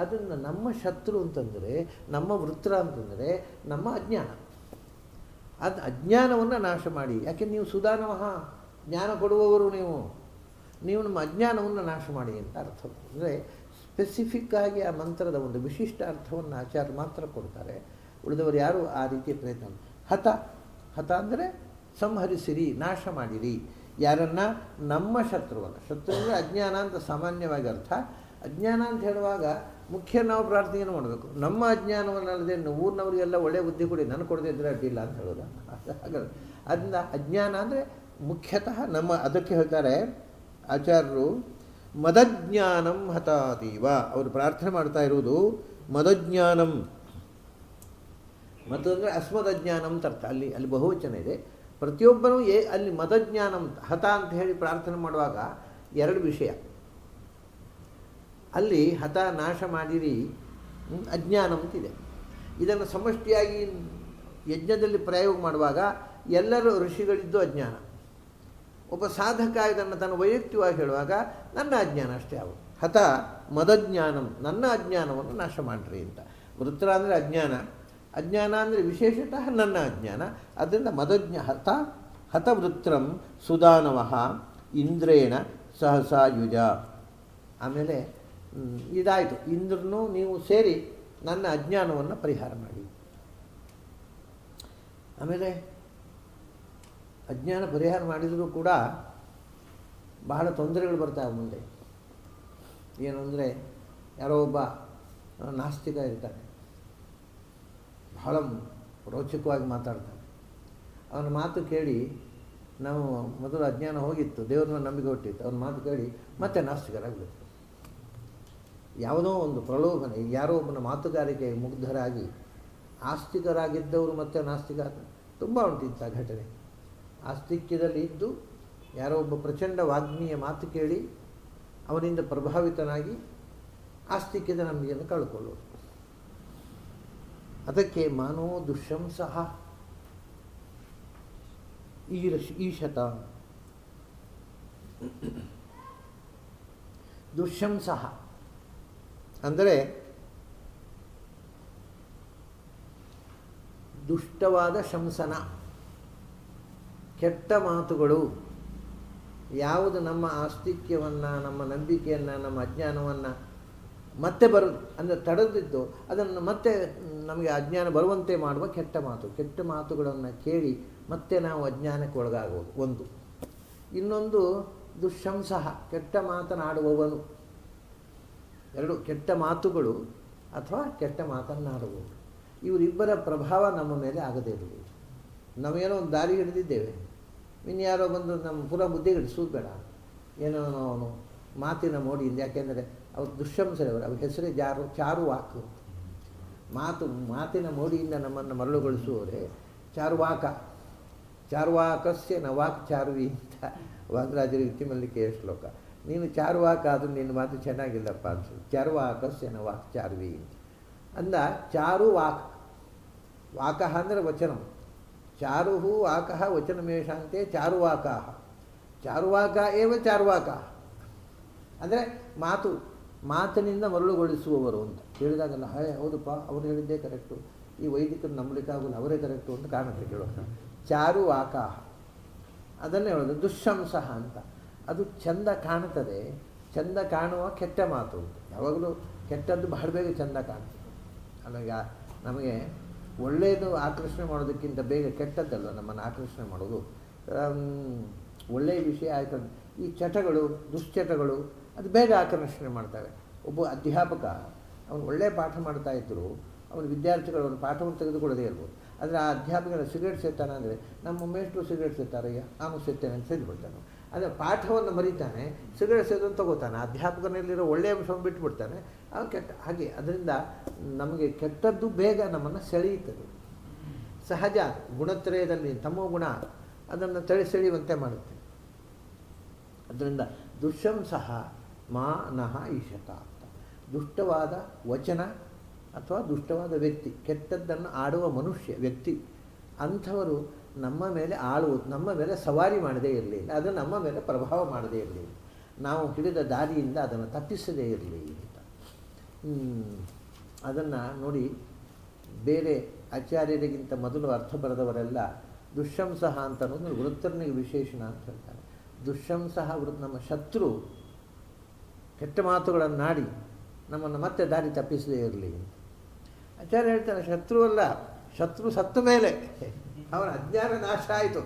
ಅದನ್ನು ನಮ್ಮ ಶತ್ರು ಅಂತಂದರೆ, ನಮ್ಮ ವೃತ್ರ ಅಂತಂದರೆ ನಮ್ಮ ಅಜ್ಞಾನ. ಅದು ಅಜ್ಞಾನವನ್ನು ನಾಶ ಮಾಡಿ. ಯಾಕೆ ನೀವು ಸುಧಾನವಃ ಜ್ಞಾನ ಕೊಡುವವರು, ನೀವು ನಮ್ಮ ಅಜ್ಞಾನವನ್ನು ನಾಶ ಮಾಡಿ ಅಂತ ಅರ್ಥ. ಅಂದರೆ ಸ್ಪೆಸಿಫಿಕ್ಕಾಗಿ ಆ ಮಂತ್ರದ ಒಂದು ವಿಶಿಷ್ಟ ಅರ್ಥವನ್ನು ಆಚಾರ್ಯ ಮಾತ್ರ ಕೊಡ್ತಾರೆ, ಉಳಿದವರು ಯಾರು ಆ ರೀತಿಯ ಪ್ರಯತ್ನ. ಹತ ಅಂದರೆ ಸಂಹರಿಸಿರಿ, ನಾಶ ಮಾಡಿರಿ. ಯಾರನ್ನು? ನಮ್ಮ ಶತ್ರುವನ್ನು. ಶತ್ರು ಅಂದರೆ ಅಜ್ಞಾನ ಅಂತ ಸಾಮಾನ್ಯವಾಗಿ ಅರ್ಥ. ಅಜ್ಞಾನ ಅಂತ ಹೇಳುವಾಗ ಮುಖ್ಯ ನಾವು ಪ್ರಾರ್ಥನೆಯನ್ನು ಮಾಡಬೇಕು. ನಮ್ಮ ಅಜ್ಞಾನವನ್ನಲ್ಲದೆ ಊರಿನವರಿಗೆಲ್ಲ ಒಳ್ಳೆಯ ಬುದ್ಧಿ ಕೊಡಿ, ನನಗೆ ಕೊಡದೇ ಇದ್ದರೆ ಅಡ್ಡಿಲ್ಲ ಅಂತ ಹೇಳೋದು. ಹಾಗಾದ್ರೆ ಅದರಿಂದ ಅಜ್ಞಾನ ಅಂದರೆ ಮುಖ್ಯತಃ ನಮ್ಮ. ಅದಕ್ಕೆ ಹೇಳ್ತಾರೆ ಆಚಾರ್ಯರು, ಮದಜ್ಞಾನಂ ಹತಾತೀವ. ಅವರು ಪ್ರಾರ್ಥನೆ ಮಾಡ್ತಾ ಇರುವುದು ಮದಜ್ಞಾನಂ. ಮತ್ತು ಅಂದರೆ ಅಸ್ಮದಜ್ಞಾನಂ ಅಂತ ಅರ್ಥ. ಅಲ್ಲಿ ಬಹುವಚನ ಇದೆ. ಪ್ರತಿಯೊಬ್ಬರೂ ಅಲ್ಲಿ ಮದಜ್ಞಾನಂ ಹತ ಅಂತ ಹೇಳಿ ಪ್ರಾರ್ಥನೆ ಮಾಡುವಾಗ ಎರಡು ವಿಷಯ. ಅಲ್ಲಿ ಹತ ನಾಶ ಮಾಡಿರಿ, ಅಜ್ಞಾನ ಅಂತಿದೆ. ಇದನ್ನು ಸಮಷ್ಟಿಯಾಗಿ ಯಜ್ಞದಲ್ಲಿ ಪ್ರಯೋಗ ಮಾಡುವಾಗ ಎಲ್ಲರೂ ಋಷಿಗಳಿದ್ದು ಅಜ್ಞಾನ. ಒಬ್ಬ ಸಾಧಕ ಇದನ್ನು ತನ್ನ ವೈಯಕ್ತಿಕವಾಗಿ ಹೇಳುವಾಗ ನನ್ನ ಅಜ್ಞಾನ ಅಷ್ಟೇ ಆಗುತ್ತೆ. ಹತ ಮದಜ್ಞಾನಂ, ನನ್ನ ಅಜ್ಞಾನವನ್ನು ನಾಶ ಮಾಡಿರಿ ಅಂತ. ವೃತ್ರ ಅಂದರೆ ಅಜ್ಞಾನ, ಅಜ್ಞಾನ ಅಂದರೆ ವಿಶೇಷತಃ ನನ್ನ ಅಜ್ಞಾನ. ಅದರಿಂದ ಹತವೃತ್ರಂ ಸುದಾನವಃ ಇಂದ್ರೇಣ ಸಹಸಾ ಯುಜ. ಆಮೇಲೆ ಇದಾಯಿತು, ಇಂದ್ರನು ನೀವು ಸೇರಿ ನನ್ನ ಅಜ್ಞಾನವನ್ನು ಪರಿಹಾರ ಮಾಡಿ. ಆಮೇಲೆ ಅಜ್ಞಾನ ಪರಿಹಾರ ಮಾಡಿದರೂ ಕೂಡ ಬಹಳ ತೊಂದರೆಗಳು ಬರ್ತಾವೆ ಮುಂದೆ. ಏನು ಅಂದರೆ, ಯಾರೋ ಒಬ್ಬ ನಾಸ್ತಿಕ ಇರ್ತಾನೆ, ಬಹಳ ರೋಚಕವಾಗಿ ಮಾತಾಡ್ತಾನೆ. ಅವನ ಮಾತು ಕೇಳಿ ನಾವು ಮೊದಲು ಅಜ್ಞಾನ ಹೋಗಿತ್ತು, ದೇವ್ರನ್ನ ನಂಬಿಕೆ ಹುಟ್ಟಿತ್ತು, ಅವನ ಮಾತು ಕೇಳಿ ಮತ್ತೆ ನಾಸ್ತಿಕರಾಗಬೇಕು. ಯಾವುದೋ ಒಂದು ಪ್ರಲೋಭನೆ, ಯಾರೋ ಒಬ್ಬನ ಮಾತುಗಾರಿಕೆ ಮುಗ್ಧರಾಗಿ ಆಸ್ತಿಕರಾಗಿದ್ದವರು ಮತ್ತೆ ನಾಸ್ತಿಕ ತುಂಬ ಉಂಟಿಂಥ ಘಟನೆ. ಆಸ್ತಿಕ್ಯದಲ್ಲಿ ಇದ್ದು ಯಾರೋ ಒಬ್ಬ ಪ್ರಚಂಡ ವಾಗ್ಮಿಯ ಮಾತು ಕೇಳಿ ಅವನಿಂದ ಪ್ರಭಾವಿತನಾಗಿ ಆಸ್ತಿಕ್ಯದ ನಂಬಿಕೆಯನ್ನು ಕಳ್ಕೊಳ್ಳೋದು. ಅದಕ್ಕೆ ಮಾನೋ ದುಶ್ಶಂಸಃ ಈಶತ. ದುಶ್ಶಂಸಃ ಅಂದರೆ ದುಷ್ಟವಾದ ಶಂಸನ, ಕೆಟ್ಟ ಮಾತುಗಳು. ಯಾವುದು ನಮ್ಮ ಆಸ್ತಿಕ್ಯವನ್ನು, ನಮ್ಮ ನಂಬಿಕೆಯನ್ನು, ನಮ್ಮ ಅಜ್ಞಾನವನ್ನು ಮತ್ತೆ ಬರೋದು ಅಂದರೆ ತಡೆದಿದ್ದು, ಅದನ್ನು ಮತ್ತೆ ನಮಗೆ ಅಜ್ಞಾನ ಬರುವಂತೆ ಮಾಡುವ ಕೆಟ್ಟ ಮಾತು. ಕೆಟ್ಟ ಮಾತುಗಳನ್ನು ಕೇಳಿ ಮತ್ತೆ ನಾವು ಅಜ್ಞಾನಕ್ಕೆ ಒಳಗಾಗುವುದು ಒಂದು. ಇನ್ನೊಂದು ದುಶ್ಶಂಸಃ, ಕೆಟ್ಟ ಮಾತನಾಡುವವನು. ಎರಡು, ಕೆಟ್ಟ ಮಾತುಗಳು ಅಥವಾ ಕೆಟ್ಟ ಮಾತನ್ನಾಡುವವರು. ಇವರಿಬ್ಬರ ಪ್ರಭಾವ ನಮ್ಮ ಮೇಲೆ ಆಗದೇ ಇರಲಿ. ನಾವೇನೋ ಒಂದು ದಾರಿ ಹಿಡಿದಿದ್ದೇವೆ, ಇನ್ಯಾರೋ ಬಂದು ನಮ್ಮ ಪುರ ಬುದ್ಧಿಗಿಡಿಸೋದು ಬೇಡ, ಏನೋ ಅವನು ಮಾತಿನ ಮೋಡಿಯಿಂದ. ಯಾಕೆಂದರೆ ಅವ್ರು ದುಶ್ಶಂಸರವರು, ಅವ್ರ ಹೆಸರೇ ಚಾರುವಾಕು. ಮಾತಿನ ಮೋಡಿಯಿಂದ ನಮ್ಮನ್ನು ಮರಳುಗೊಳಿಸುವವರೇ ಚಾರುವಾಕ. ಚಾರುವಾಕಸ್ಯ ನವಾಕ್ ಚಾರುವಿ ಅಂತ ವಾದರಾಜರ ಯುಕ್ತಿಮಲ್ಲಿಕೆಯ ಶ್ಲೋಕ. ನೀನು ಚಾರುವಾಕ ಆದರೂ ನಿನ್ನ ಮಾತು ಚೆನ್ನಾಗಿಲ್ಲಪ್ಪ ಅನ್ಸುತ್ತೆ. ಚಾರುವಾಕಸ್ಯ ನವಾಕ್ ಚಾರುವಿ ಅಂದ. ಚಾರುವಾಕ್, ವಾಕಃ ಅಂದರೆ ವಚನಂ. ಚಾರುಹು ವಾಕಃ ವಚನಮೇಷಾಂತೆ ಚಾರುವಾಕಾಹ. ಚಾರುವಾಕ ಏವ ಚಾರುವಾಕಾಹ ಅಂದರೆ ಮಾತಿನಿಂದ ಮರಳುಗೊಳಿಸುವವರು ಅಂತ ಹೇಳಿದಾಗಲ್ಲ, ಹೌದಪ್ಪ ಅವ್ರು ಹೇಳಿದ್ದೇ ಕರೆಕ್ಟು, ಈ ವೈದಿಕರು ನಂಬಲಿಕ್ಕಾಗಲ್ಲ, ಅವರೇ ಕರೆಕ್ಟು ಅಂತ ಕಾಣುತ್ತೆ ಕೇಳೋಣ. ಚಾರುವಾಕಾಹ ಅದನ್ನೇ ಹೇಳೋದು ದುಶ್ಶಂಸಃ ಅಂತ. ಅದು ಚಂದ ಕಾಣುತ್ತದೆ, ಚಂದ ಕಾಣುವ ಕೆಟ್ಟ ಮಾತು. ಯಾವಾಗಲೂ ಕೆಟ್ಟದ್ದು ಬಹಳ ಬೇಗ ಚಂದ ಕಾಣ್ತದೆ. ಅಲ್ಲ, ನಮಗೆ ಒಳ್ಳೆಯದು ಆಕರ್ಷಣೆ ಮಾಡೋದಕ್ಕಿಂತ ಬೇಗ ಕೆಟ್ಟದ್ದಲ್ಲ ನಮ್ಮನ್ನು ಆಕರ್ಷಣೆ ಮಾಡೋದು. ಒಳ್ಳೆಯ ವಿಷಯ ಆಯ್ತು. ಈ ಚಟಗಳು, ದುಶ್ಚಟಗಳು ಅದು ಬೇಗ ಆಕರ್ಷಣೆ ಮಾಡ್ತವೆ. ಒಬ್ಬ ಅಧ್ಯಾಪಕ ಅವನು ಒಳ್ಳೆಯ ಪಾಠ ಮಾಡ್ತಾಯಿದ್ರು, ಅವನ ವಿದ್ಯಾರ್ಥಿಗಳು ಅವನ ಪಾಠವನ್ನು ತೆಗೆದುಕೊಳ್ಳದೇ ಇರ್ಬೋದು. ಆದರೆ ಆ ಅಧ್ಯಾಪಕನ ಸಿಗರೇಟ್ ಸೇತಾನೆ ಅಂದರೆ ನಮ್ಮ ಮೇಷ್ಟ್ರು ಸಿಗರೇಟ್ ಸೇತಾರಯ್ಯ, ನಾನು ಸೇರ್ತೇನೆ ಅಂತ ಸೇರಿಬಿಡ್ತಾನೆ. ಅಂದರೆ ಪಾಠವನ್ನು ಮರಿತಾನೆ, ಸಿಗರೇಟ್ ಸೇದನ್ನು ತಗೋತಾನೆ, ಅಧ್ಯಾಪಕನಲ್ಲಿರೋ ಒಳ್ಳೆಯ ಅಂಶವನ್ನು ಬಿಟ್ಟುಬಿಡ್ತಾನೆ. ಅವನು ಕೆಟ್ಟ ಹಾಗೆ. ಅದರಿಂದ ನಮಗೆ ಕೆಟ್ಟದ್ದು ಬೇಗ ನಮ್ಮನ್ನು ಸೆಳೆಯುತ್ತದೆ. ಸಹಜ ಗುಣತ್ರಯದಲ್ಲಿ ತಮೋ ಗುಣ ಅದನ್ನು ಸೆಳೆಯುವಂತೆ ಮಾಡುತ್ತೆ. ಅದರಿಂದ ದುಶ್ಶಂಸಃ ಮಾ ನಃ ಈಶತ ಅಂತ. ದುಷ್ಟವಾದ ವಚನ ಅಥವಾ ದುಷ್ಟವಾದ ವ್ಯಕ್ತಿ, ಕೆಟ್ಟದ್ದನ್ನು ಆಡುವ ಮನುಷ್ಯ ವ್ಯಕ್ತಿ, ಅಂಥವರು ನಮ್ಮ ಮೇಲೆ ಆಳುವುದು, ನಮ್ಮ ಮೇಲೆ ಸವಾರಿ ಮಾಡದೇ ಇರಲಿ, ಅದು ನಮ್ಮ ಮೇಲೆ ಪ್ರಭಾವ ಮಾಡದೇ ಇರಲಿ, ನಾವು ಹಿಡಿದ ದಾರಿಯಿಂದ ಅದನ್ನು ತಪ್ಪಿಸದೇ ಇರಲಿ ಅಂತ. ಅದನ್ನು ನೋಡಿ, ಬೇರೆ ಆಚಾರ್ಯರಿಗಿಂತ ಮೊದಲು ಅರ್ಥ ಬರೆದವರೆಲ್ಲ ದುಶ್ಶಂಸಃ ಅಂತ ಅನ್ನೋದು ವೃತ್ತರನಿಗೆ ವಿಶೇಷಣ ಅಂತ ಹೇಳ್ತಾರೆ. ದುಶ್ಶಂಸಃ ನಮ್ಮ ಶತ್ರು, ಕೆಟ್ಟ ಮಾತುಗಳನ್ನಾಡಿ ನಮ್ಮನ್ನು ಮತ್ತೆ ದಾರಿ ತಪ್ಪಿಸದೇ ಇರಲಿ ಅಂತ ಆಚಾರ್ಯ ಹೇಳ್ತಾರೆ. ಶತ್ರು ಅಲ್ಲ, ಶತ್ರು ಸತ್ತ ಮೇಲೆ ಅವನ ಅಜ್ಞಾನ ನಾಶ ಆಯಿತು.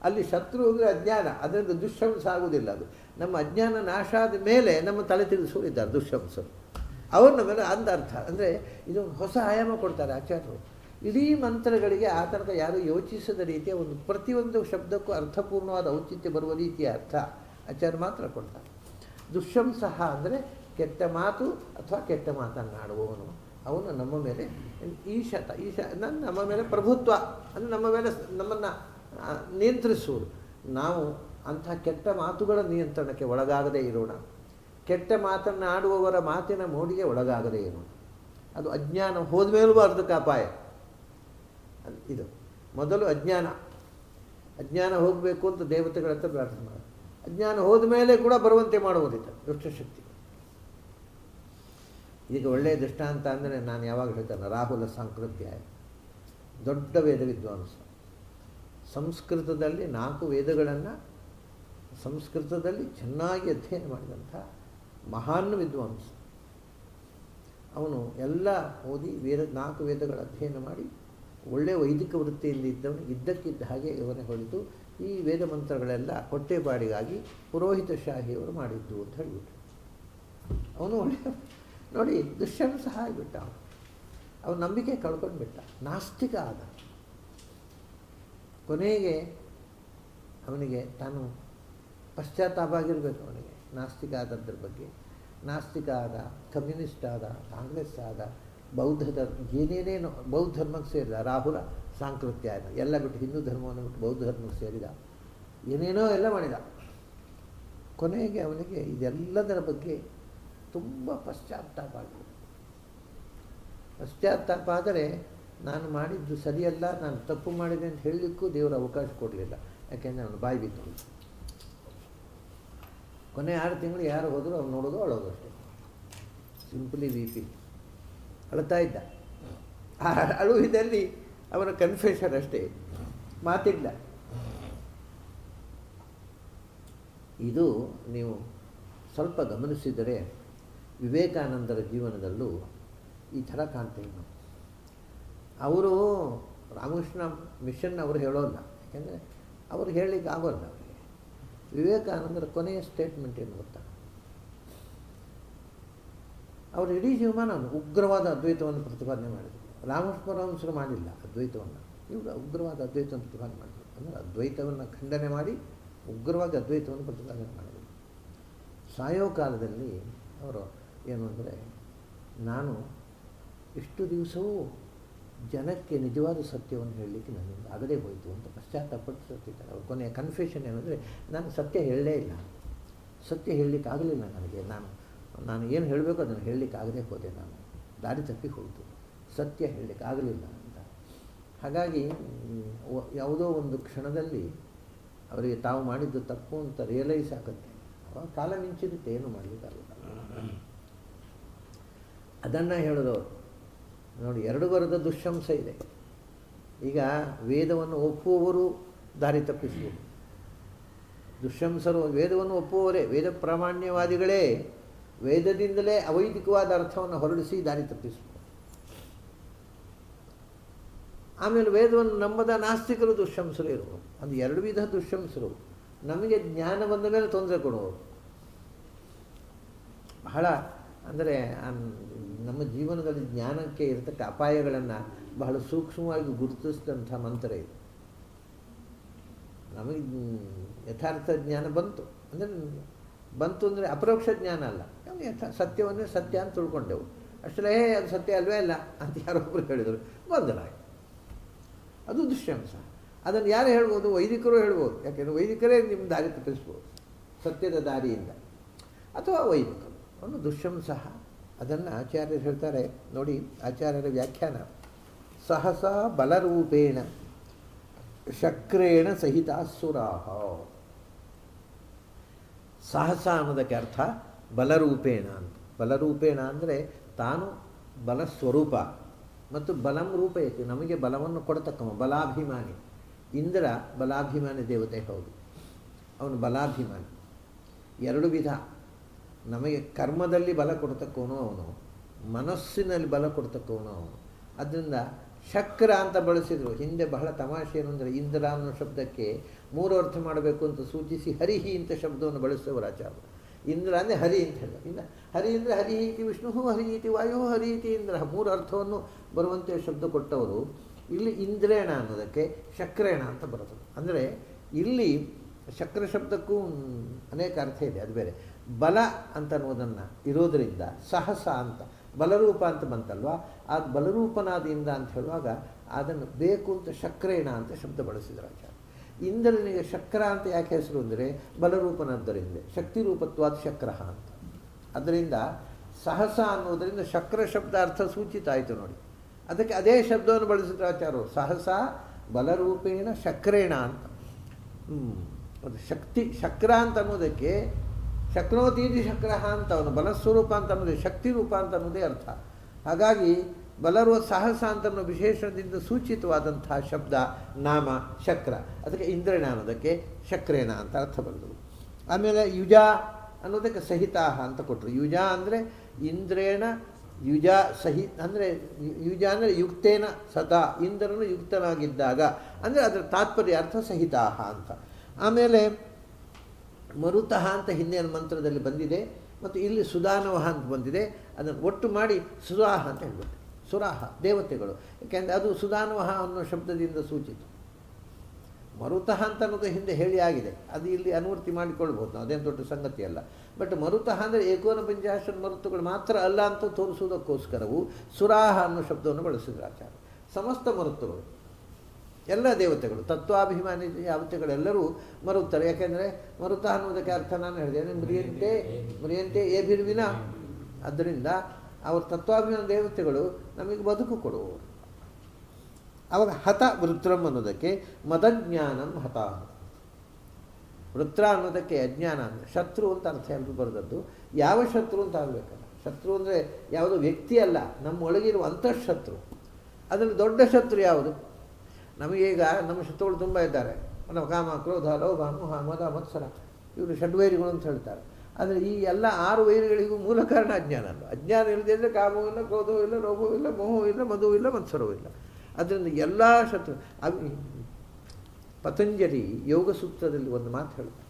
ಅಲ್ಲಿ ಶತ್ರು ಅಂದರೆ ಅಜ್ಞಾನ, ಅದರಿಂದ ದುಶ್ಶಂಸ ಆಗುವುದಿಲ್ಲ. ಅದು ನಮ್ಮ ಅಜ್ಞಾನ ನಾಶ ಆದ ಮೇಲೆ ನಮ್ಮ ತಲೆ ತಿರುಗಿಸುವರಿದ್ದಾರೆ ದುಶ್ಶಂಸರು. ಅವ್ರನ್ನ ಮೇಲೆ ಅಂದ ಅರ್ಥ ಅಂದರೆ ಇದು ಹೊಸ ಆಯಾಮ ಕೊಡ್ತಾರೆ ಆಚಾರ್ಯರು. ಇಡೀ ಮಂತ್ರಗಳಿಗೆ ಆ ತನಕ ಯಾರು ಯೋಚಿಸದ ರೀತಿಯ ಒಂದು ಪ್ರತಿಯೊಂದು ಶಬ್ದಕ್ಕೂ ಅರ್ಥಪೂರ್ಣವಾದ ಔಚಿತ್ಯ ಬರುವ ರೀತಿಯ ಅರ್ಥ ಆಚಾರ್ಯ ಮಾತ್ರ ಕೊಡ್ತಾರೆ. ದುಶ್ಶಂಸಃ ಅಂದರೆ ಕೆಟ್ಟ ಮಾತು ಅಥವಾ ಕೆಟ್ಟ ಮಾತನ್ನಾಡುವವನು. ಅವನು ನಮ್ಮ ಮೇಲೆ ನಮ್ಮ ಮೇಲೆ ಪ್ರಭುತ್ವ ಅಂದರೆ ನಮ್ಮ ಮೇಲೆ ನಮ್ಮನ್ನು ನಿಯಂತ್ರಿಸುವುದು. ನಾವು ಅಂಥ ಕೆಟ್ಟ ಮಾತುಗಳ ನಿಯಂತ್ರಣಕ್ಕೆ ಒಳಗಾಗದೇ ಇರೋಣ. ಕೆಟ್ಟ ಮಾತನ್ನಾಡುವವರ ಮಾತಿನ ಮೋಡಿಗೆ ಒಳಗಾಗದೇ ಇರೋಣ. ಅದು ಅಜ್ಞಾನ ಹೋದ ಮೇಲೂ ಅರ್ಧಕ್ಕೆ ಅಪಾಯ. ಇದು ಮೊದಲು ಅಜ್ಞಾನ ಹೋಗಬೇಕು ಅಂತ ದೇವತೆಗಳ ಹತ್ರ ಪ್ರಾರ್ಥನೆ ಮಾಡಿ, ಅಜ್ಞಾನ ಹೋದ ಮೇಲೆ ಕೂಡ ಬರುವಂತೆ ಮಾಡುವುದಿಲ್ಲ ದುಷ್ಟಶಕ್ತಿ. ಈಗ ಒಳ್ಳೆಯ ದೃಷ್ಟಾಂತ ಅಂದರೆ ನಾನು ಯಾವಾಗ ಹೇಳ್ತೇನೆ, ರಾಹುಲ ಸಾಂಕೃತ್ಯಾಯ ದೊಡ್ಡ ವೇದ ವಿದ್ವಾಂಸ, ಸಂಸ್ಕೃತದಲ್ಲಿ 4 ವೇದಗಳನ್ನು ಸಂಸ್ಕೃತದಲ್ಲಿ ಚೆನ್ನಾಗಿ ಅಧ್ಯಯನ ಮಾಡಿದಂಥ ಮಹಾನ್ ವಿದ್ವಾಂಸ. ಅವನು ಎಲ್ಲ ಓದಿ 4 ವೇದಗಳ ಅಧ್ಯಯನ ಮಾಡಿ ಒಳ್ಳೆಯ ವೈದಿಕ ವೃತ್ತಿಯಿಂದ ಇದ್ದವನು. ಇದ್ದಕ್ಕಿದ್ದ ಹಾಗೆ ಇವನೇ ಹೊಳಿತು ಈ ವೇದ ಮಂತ್ರಗಳೆಲ್ಲ ಹೊಟ್ಟೆಪಾಡಿಗಾಗಿ ಪುರೋಹಿತ ಶಾಹಿಯವರು ಮಾಡಿದ್ದು ಅಂತ ಹೇಳಿಬಿಟ್ಟು ಅವನು ಒಳ್ಳೆಯ ನೋಡಿ ದುಶ್ಶಂಸ ಆಗಿಬಿಟ್ಟ. ಅವನು ನಂಬಿಕೆ ಕಳ್ಕೊಂಡ್ಬಿಟ್ಟ, ನಾಸ್ತಿಕ ಆದ. ಕೊನೆಗೆ ಅವನಿಗೆ ತಾನು ಪಶ್ಚಾತ್ತಾಪ ಆಗಿರಬೇಕು. ಅವನಿಗೆ ನಾಸ್ತಿಕ ಆದದ್ರ ಬಗ್ಗೆ, ನಾಸ್ತಿಕ ಆದ, ಕಮ್ಯುನಿಸ್ಟ್ ಆದ, ಕಾಂಗ್ರೆಸ್ ಆದ, ಬೌದ್ಧ ಏನೇನೇನು ಬೌದ್ಧ ಧರ್ಮಕ್ಕೆ ಸೇರಿದ, ರಾಹುಲ ಸಾಂಕೃತ್ಯಾಯನ ಎಲ್ಲ ಬಿಟ್ಟು ಹಿಂದೂ ಧರ್ಮವನ್ನು ಬಿಟ್ಟು ಬೌದ್ಧ ಧರ್ಮಕ್ಕೆ ಸೇರಿದ, ಏನೇನೋ ಎಲ್ಲ ಮಾಡಿದ. ಕೊನೆಗೆ ಅವನಿಗೆ ಇದೆಲ್ಲದರ ಬಗ್ಗೆ ತುಂಬ ಪಶ್ಚಾತ್ತಾಪ ಆಗಿದೆ. ಪಶ್ಚಾತ್ತಾಪ ಆದರೆ ನಾನು ಮಾಡಿದ್ದು ಸರಿಯಲ್ಲ, ನಾನು ತಪ್ಪು ಮಾಡಿದೆ ಅಂತ ಹೇಳಲಿಕ್ಕೂ ದೇವರು ಅವಕಾಶ ಕೊಡಲಿಲ್ಲ. ಯಾಕೆಂದರೆ ಅವನು ಬಾಯಿ ಬಿದ್ದು ಕೊನೆ 6 ತಿಂಗಳು ಯಾರು ಹೋದರೂ ಅವ್ನು ನೋಡೋದು ಅಳೋದು ಅಷ್ಟೇ. Simply VP. ಅಳ್ತಾ ಇದ್ದ. ಆ ಅಳುವಿನಲ್ಲಿ ಅವನ ಕನ್ಫೆಷನ್ ಅಷ್ಟೇ, ಮಾತಿಲ್ಲ. ಇದು ನೀವು ಸ್ವಲ್ಪ ಗಮನಿಸಿದರೆ ವಿವೇಕಾನಂದರ ಜೀವನದಲ್ಲೂ ಈ ಥರ ಕಾಣ್ತೇವೆ ನಾವು. ಅವರು ರಾಮಕೃಷ್ಣ ಮಿಷನ್ ಅವರು ಹೇಳೋಲ್ಲ, ಯಾಕೆಂದರೆ ಅವ್ರು ಹೇಳಲಿಕ್ಕೆ ಆಗೋಲ್ಲ ಅವರಿಗೆ. ವಿವೇಕಾನಂದರ ಕೊನೆಯ ಸ್ಟೇಟ್ಮೆಂಟ್ ಏನು ಗೊತ್ತಾ? ಅವರು ಇಡೀ ಜೀವಮಾನ ಉಗ್ರವಾದ ಅದ್ವೈತವನ್ನು ಪ್ರತಿಪಾದನೆ ಮಾಡಿದರು. ರಾಮಕೃಷ್ಣ ಪರಮಹಂಸರು ಮಾಡಿಲ್ಲ ಅದ್ವೈತವನ್ನು, ಇವರು ಉಗ್ರವಾದ ಅದ್ವೈತವನ್ನು ಪ್ರತಿಪಾದನೆ ಮಾಡಿದರು. ಅಂದರೆ ಅದ್ವೈತವನ್ನು ಖಂಡನೆ ಮಾಡಿ ಉಗ್ರವಾಗಿ ಅದ್ವೈತವನ್ನು ಪ್ರತಿಪಾದನೆ ಮಾಡಿದರು. ಸಾಯೋ ಕಾಲದಲ್ಲಿ ಅವರು ಏನು ಅಂದರೆ, ನಾನು ಇಷ್ಟು ದಿವಸವೂ ಜನಕ್ಕೆ ನಿಜವಾದ ಸತ್ಯವನ್ನು ಹೇಳಲಿಕ್ಕೆ ನನ್ನಿಂದ ಆಗದೇ ಹೋಯಿತು ಅಂತ ಪಶ್ಚಾತ್ತಾಪಟ್ಟು ಸತ್ತಿದ್ದಾರೆ. ಅವ್ರ ಕೊನೆಯ ಕನ್ಫೆಷನ್ ಏನಂದರೆ, ನಾನು ಸತ್ಯ ಹೇಳಲೇ ಇಲ್ಲ, ಸತ್ಯ ಹೇಳಲಿಕ್ಕೆ ಆಗಲಿಲ್ಲ ನನಗೆ, ನಾನು ಏನು ಹೇಳಬೇಕು ಅದನ್ನು ಹೇಳಲಿಕ್ಕೆ ಆಗದೇ ಹೋದೆ, ನಾನು ದಾರಿ ತಪ್ಪಿ ಹೋಯಿತು, ಸತ್ಯ ಹೇಳಲಿಕ್ಕೆ ಆಗಲಿಲ್ಲ ಅಂತ. ಹಾಗಾಗಿ ಯಾವುದೋ ಒಂದು ಕ್ಷಣದಲ್ಲಿ ಅವರಿಗೆ ತಾವು ಮಾಡಿದ್ದು ತಪ್ಪು ಅಂತ ರಿಯಲೈಸ್ ಆಗುತ್ತೆ. ಅವಾಗ ಕಾಲ ಮಿಂಚಿರುತ್ತೆ, ಏನು ಮಾಡಲಿಕ್ಕಾಗಲ್ಲ. ಅದನ್ನು ಹೇಳೋದವರು ನೋಡಿ. 2 ವರದ ದುಶ್ಶಂಸ ಇದೆ. ಈಗ ವೇದವನ್ನು ಒಪ್ಪುವವರು ದಾರಿ ತಪ್ಪಿಸುವುದು, ದುಶ್ಶಂಸರು ವೇದವನ್ನು ಒಪ್ಪುವವರೇ, ವೇದ ಪ್ರಾಮಾಣ್ಯವಾದಿಗಳೇ ವೇದದಿಂದಲೇ ಅವೈದಿಕವಾದ ಅರ್ಥವನ್ನು ಹೊರಡಿಸಿ ದಾರಿ ತಪ್ಪಿಸುವುದು. ಆಮೇಲೆ ವೇದವನ್ನು ನಂಬದ ನಾಸ್ತಿಕರು ದುಶ್ಶಂಸರು ಇರುವರು. ಅದು 2 ವಿಧ ದುಶ್ಶಂಸರು. ನಮಗೆ ಜ್ಞಾನ ಬಂದ ಮೇಲೆ ತೊಂದರೆ ಕೊಡುವವರು. ಬಹಳ ಅಂದರೆ ನಮ್ಮ ಜೀವನದಲ್ಲಿ ಜ್ಞಾನಕ್ಕೆ ಇರತಕ್ಕ ಅಪಾಯಗಳನ್ನು ಬಹಳ ಸೂಕ್ಷ್ಮವಾಗಿ ಗುರುತಿಸಿದಂಥ ಮಂತ್ರ ಇದು. ನಮಗೆ ಯಥಾರ್ಥ ಜ್ಞಾನ ಬಂತು ಅಂದರೆ ಅಪರೋಕ್ಷ ಜ್ಞಾನ ಅಲ್ಲ, ಸತ್ಯವನ್ನೇ ಸತ್ಯ ಅಂತ ತಿಳ್ಕೊಂಡೆವು ಅಷ್ಟೇ. ಅದು ಸತ್ಯ ಅಲ್ವೇ ಅಲ್ಲ ಅಂತ ಯಾರೊಬ್ಬರು ಹೇಳಿದರು, ಗೊಂದಲ. ಅದು ದುಶ್ಶಂಸ. ಅದನ್ನು ಯಾರು ಹೇಳ್ಬೋದು? ವೈದಿಕರು ಹೇಳ್ಬೋದು. ಯಾಕೆಂದರೆ ವೈದಿಕರೇ ನಿಮ್ಮ ದಾರಿ ತಪ್ಪಿಸ್ಬೋದು ಸತ್ಯದ ದಾರಿಯಿಂದ, ಅಥವಾ ವೈದಿಕರು. ಒಂದು ದುಶ್ಶಂಸ. ಅದನ್ನು ಆಚಾರ್ಯರು ಹೇಳ್ತಾರೆ ನೋಡಿ. ಆಚಾರ್ಯರ ವ್ಯಾಖ್ಯಾನ: ಸಹಸಾ ಬಲರೂಪೇಣ ಶಕ್ರೇಣ ಸಹಿತ ಸುರಾಹ. ಸಾಹಸ ಅನ್ನೋದಕ್ಕೆ ಅರ್ಥ ಬಲರೂಪೇಣ ಅಂತ. ಬಲರೂಪೇಣ ಅಂದರೆ ತಾನು ಬಲಸ್ವರೂಪ ಮತ್ತು ಬಲಂ ರೂಪಯತಿ, ನಮಗೆ ಬಲವನ್ನು ಕೊಡತಕ್ಕವ ಬಲಾಭಿಮಾನಿ. ಇಂದ್ರ ಬಲಾಭಿಮಾನಿ ದೇವತೆ, ಹೌದು, ಅವನು ಬಲಾಭಿಮಾನಿ. 2 ವಿಧ. ನಮಗೆ ಕರ್ಮದಲ್ಲಿ ಬಲ ಕೊಡ್ತಕ್ಕವನು ಅವನು, ಮನಸ್ಸಿನಲ್ಲಿ ಬಲ ಕೊಡ್ತಕ್ಕವನು ಅವನು. ಅದರಿಂದ ಶಕ್ರ ಅಂತ ಬಳಸಿದರು. ಹಿಂದೆ ಬಹಳ ತಮಾಷೆ ಏನು ಅಂದರೆ, ಇಂದ್ರ ಅನ್ನೋ ಶಬ್ದಕ್ಕೆ 3 ಅರ್ಥ ಮಾಡಬೇಕು ಅಂತ ಸೂಚಿಸಿ ಹರಿಹಿ ಅಂತ ಶಬ್ದವನ್ನು ಬಳಸುವವರು ಆಚಾರ್ಯರು. ಇಂದ್ರ ಅಂದರೆ ಹರಿ ಅಂತ ಹೇಳಿದ. ಇನ್ನು ಹರಿ ಅಂದರೆ ಹರಿ ಇತಿ ವಿಷ್ಣು, ಹರಿ ಇತಿ ವಾಯು, ಹರಿ ಇತಿ ಇಂದ್ರ, 3 ಅರ್ಥವನ್ನು ಬರುವಂತೆ ಶಬ್ದ ಕೊಟ್ಟವರು. ಇಲ್ಲಿ ಇಂದ್ರೇಣ ಅನ್ನೋದಕ್ಕೆ ಶಕ್ರೇಣ ಅಂತ ಬರ್ತದೆ. ಅಂದರೆ ಇಲ್ಲಿ ಶಕ್ರ ಶಬ್ದಕ್ಕೂ ಅನೇಕ ಅರ್ಥ ಇದೆ, ಅದು ಬೇರೆ. ಬಲ ಅಂತ ಅನ್ನೋದನ್ನು ಇರೋದರಿಂದ ಸಹಸ ಅಂತ, ಬಲರೂಪ ಅಂತ ಬಂತಲ್ವ, ಆ ಬಲರೂಪನಾದಿಂದ ಅಂತ ಹೇಳುವಾಗ ಅದನ್ನು ಬೇಕು ಅಂತ ಶಕ್ರೇಣ ಅಂತ ಶಬ್ದ ಬಳಸಿದ್ರು ಆಚಾರ್ಯ. ಇಂದ್ರನಿಗೆ ಶಕ್ರ ಅಂತ ಯಾಕೆ ಹೆಸರು ಅಂದರೆ ಬಲರೂಪನಾದ್ದರಿಂದ, ಶಕ್ತಿ ರೂಪತ್ವಾದ ಶಕ್ರ ಅಂತ. ಅದರಿಂದ ಸಹಸ ಅನ್ನೋದರಿಂದ ಶಕ್ರ ಶಬ್ದ ಅರ್ಥ ಸೂಚಿತ ಆಯಿತು ನೋಡಿ. ಅದಕ್ಕೆ ಅದೇ ಶಬ್ದವನ್ನು ಬಳಸಿದ್ರು ಆಚಾರ್ಯರು, ಸಹಸ ಬಲರೂಪೇಣ ಶಕ್ರೇಣ ಅಂತ. ಅದು ಶಕ್ತಿ ಶಕ್ರ ಅಂತ ಅನ್ನೋದಕ್ಕೆ ಶಕ್ನೋತೀತಿ ಶಕ್ರ ಅಂತ, ಅವನು ಬಲಸ್ವರೂಪ ಅಂತ ಅನ್ನೋದೇ, ಶಕ್ತಿ ರೂಪ ಅಂತ ಅನ್ನೋದೇ ಅರ್ಥ. ಹಾಗಾಗಿ ಬಲರುವ ಸಾಹಸ ಅಂತ ಅನ್ನೋ ವಿಶೇಷದಿಂದ ಸೂಚಿತವಾದಂತಹ ಶಬ್ದ ನಾಮ ಶಕ್ರ. ಅದಕ್ಕೆ ಇಂದ್ರೇಣ ಅನ್ನೋದಕ್ಕೆ ಶಕ್ರೇಣ ಅಂತ ಅರ್ಥ ಬರೆದರು. ಆಮೇಲೆ ಯುಜ ಅನ್ನೋದಕ್ಕೆ ಸಹಿತಾಹ ಅಂತ ಕೊಟ್ಟರು. ಯುಜ ಅಂದರೆ ಇಂದ್ರೇಣ ಯುಜ ಅಂದರೆ ಯುಜ ಅಂದರೆ ಯುಕ್ತೇನ ಸತಾ, ಇಂದ್ರನು ಯುಕ್ತನಾಗಿದ್ದಾಗ ಅಂದರೆ ಅದರ ತಾತ್ಪರ್ಯ ಅರ್ಥ ಸಹಿತಾಹ ಅಂತ. ಆಮೇಲೆ ಮರುತಃ ಅಂತ ಹಿಂದಿನ ಮಂತ್ರದಲ್ಲಿ ಬಂದಿದೆ, ಮತ್ತು ಇಲ್ಲಿ ಸುದಾನವಹ ಅಂತ ಬಂದಿದೆ. ಅದನ್ನು ಒಟ್ಟು ಮಾಡಿ ಸುರಾಹ ಅಂತ ಹೇಳ್ಬಿಟ್ಟು, ಸುರಾಹ ದೇವತೆಗಳು. ಯಾಕೆಂದರೆ ಅದು ಸುದಾನವಹ ಅನ್ನೋ ಶಬ್ದದಿಂದ ಸೂಚಿತ. ಮರುತಃ ಅಂತ ಅನ್ನೋದು ಹಿಂದೆ ಹೇಳಿ ಆಗಿದೆ, ಅದು ಇಲ್ಲಿ ಅನುವರ್ತಿ ಮಾಡಿಕೊಳ್ಬೋದು ನಾವು, ಅದೇನು ದೊಡ್ಡ ಸಂಗತಿ ಅಲ್ಲ. ಬಟ್ ಮರುತಃ ಅಂದರೆ ಏಕೋನ ಪಂಚಾಶನ್ ಮರುತುಗಳು ಮಾತ್ರ ಅಲ್ಲ ಅಂತ ತೋರಿಸುವುದಕ್ಕೋಸ್ಕರವು ಸುರಾಹ ಅನ್ನೋ ಶಬ್ದವನ್ನು ಬಳಸಿದ್ರು ಆಚಾರ್ಯ. ಸಮಸ್ತ ಮರುತುಗಳು, ಎಲ್ಲ ದೇವತೆಗಳು, ತತ್ವಾಭಿಮಾನಿ ದೇವತೆಗಳೆಲ್ಲರೂ ಮರುತ್ತಾರೆ. ಯಾಕೆಂದರೆ ಮರುತ ಅನ್ನೋದಕ್ಕೆ ಅರ್ಥ ನಾನು ಹೇಳಿದೆ, ಮ್ರಿಯಂತೆ ಏಭಿರ್ವಿನ. ಆದ್ದರಿಂದ ಅವ್ರ ತತ್ವಾಭಿಮಾನ ದೇವತೆಗಳು ನಮಗೆ ಬದುಕು ಕೊಡುವವರು. ಅವಾಗ ಹತ ವೃತ್ರಂ ಅನ್ನೋದಕ್ಕೆ ಮದಜ್ಞಾನಂ ಹತ. ವೃತ್ರ ಅನ್ನೋದಕ್ಕೆ ಅಜ್ಞಾನ ಅಂದರೆ ಶತ್ರು ಅಂತ ಅರ್ಥ ಎಲ್ಲರೂ ಬರೆದದ್ದು. ಯಾವ ಶತ್ರು ಅಂತ ಆಗಬೇಕಲ್ಲ. ಶತ್ರು ಅಂದರೆ ಯಾವುದೋ ವ್ಯಕ್ತಿ ಅಲ್ಲ, ನಮ್ಮೊಳಗಿರುವ ಅಂತಃಶತ್ರು. ಅದರಲ್ಲಿ ದೊಡ್ಡ ಶತ್ರು ಯಾವುದು? ನಮಗೀಗ ನಮ್ಮ ಶತ್ರುಗಳು ತುಂಬ ಇದ್ದಾರೆ. ನಮ್ಮ ಕಾಮ, ಕ್ರೋಧ, ಲೋಭ, ಮೋಹ, ಮದ, ಮತ್ಸರ, ಇವರು ಷಡ್ವೈರಿಗಳು ಅಂತ ಹೇಳ್ತಾರೆ. ಆದರೆ ಈ ಎಲ್ಲ 6 ವೈರಿಗಳಿಗೂ ಮೂಲ ಕಾರಣ ಅಜ್ಞಾನ ಅಲ್ಲ. ಅಜ್ಞಾನ ಇಲ್ಲದೆ ಇದ್ದರೆ ಕಾಮವೂ ಇಲ್ಲ, ಕ್ರೋಧವೂ ಇಲ್ಲ, ಲೋಭವೂ ಇಲ್ಲ, ಮೋಹವೂ ಇಲ್ಲ, ಮಧುವೂ ಇಲ್ಲ, ಮತ್ಸರವೂ ಇಲ್ಲ. ಅದರಿಂದ ಎಲ್ಲ ಶತ್ರು. ಪತಂಜಲಿ ಯೋಗ ಸೂತ್ರದಲ್ಲಿ ಒಂದು ಮಾತು ಹೇಳ್ತಾರೆ,